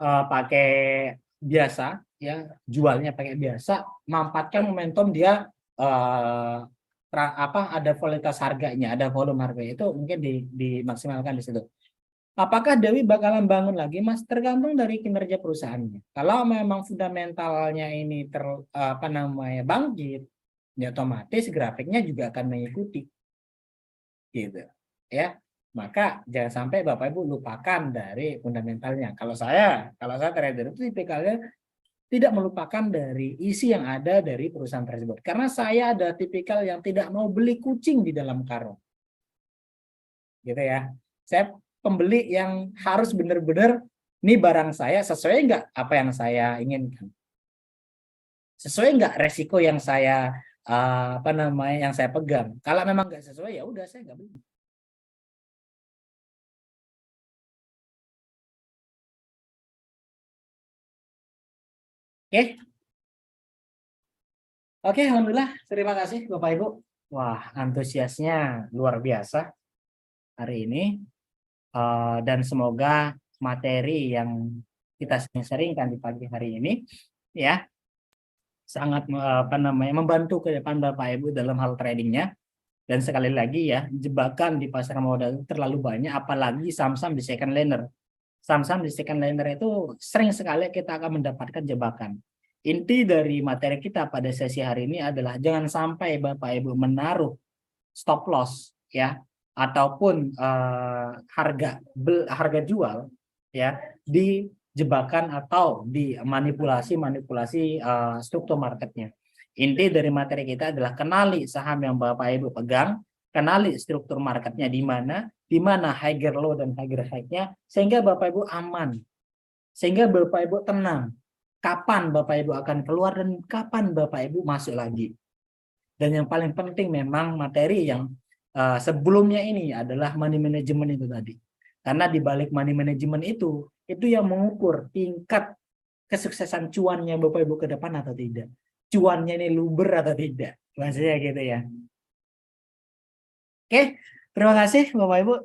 pakai biasa, ya, jualnya pakai biasa, manfaatkan momentum dia ada volatilitas harganya, ada volume harganya, itu mungkin dimaksimalkan di situ. Apakah Dewi bakalan bangun lagi, Mas? Tergantung dari kinerja perusahaannya. Kalau memang fundamentalnya ini bangkit, ya otomatis grafiknya juga akan mengikuti, gitu, ya. Maka jangan sampai Bapak Ibu lupakan dari fundamentalnya. Kalau saya trader itu tipikalnya tidak melupakan dari isi yang ada dari perusahaan tersebut. Karena saya ada tipikal yang tidak mau beli kucing di dalam karung, gitu ya. Saya pembeli yang harus benar-benar ini barang saya sesuai nggak apa yang saya inginkan, sesuai nggak resiko yang saya yang saya pegang. Kalau memang nggak sesuai, ya udah saya nggak beli. Oke, alhamdulillah, terima kasih Bapak Ibu. Wah, antusiasnya luar biasa hari ini. Dan semoga materi yang kita sering-seringkan di pagi hari ini, ya, sangat membantu ke depan Bapak Ibu dalam hal tradingnya. Dan sekali lagi ya, jebakan di pasar modal terlalu banyak, apalagi saham-saham di second liner. Saham-saham di second liner itu sering sekali kita akan mendapatkan jebakan. Inti dari materi kita pada sesi hari ini adalah jangan sampai Bapak Ibu menaruh stop loss, ya, ataupun harga jual, ya, di jebakan atau di manipulasi struktur marketnya. Inti dari materi kita adalah kenali saham yang Bapak Ibu pegang, kenali struktur marketnya di mana higher low dan higher high-nya, sehingga Bapak Ibu aman, sehingga Bapak Ibu tenang. Kapan Bapak Ibu akan keluar dan kapan Bapak Ibu masuk lagi. Dan yang paling penting memang materi yang sebelumnya ini adalah money management itu tadi. Karena di balik money management itu yang mengukur tingkat kesuksesan cuannya Bapak Ibu ke depan atau tidak. Cuannya ini luber atau tidak. Maksudnya gitu ya. Oke, terima kasih Bapak Ibu.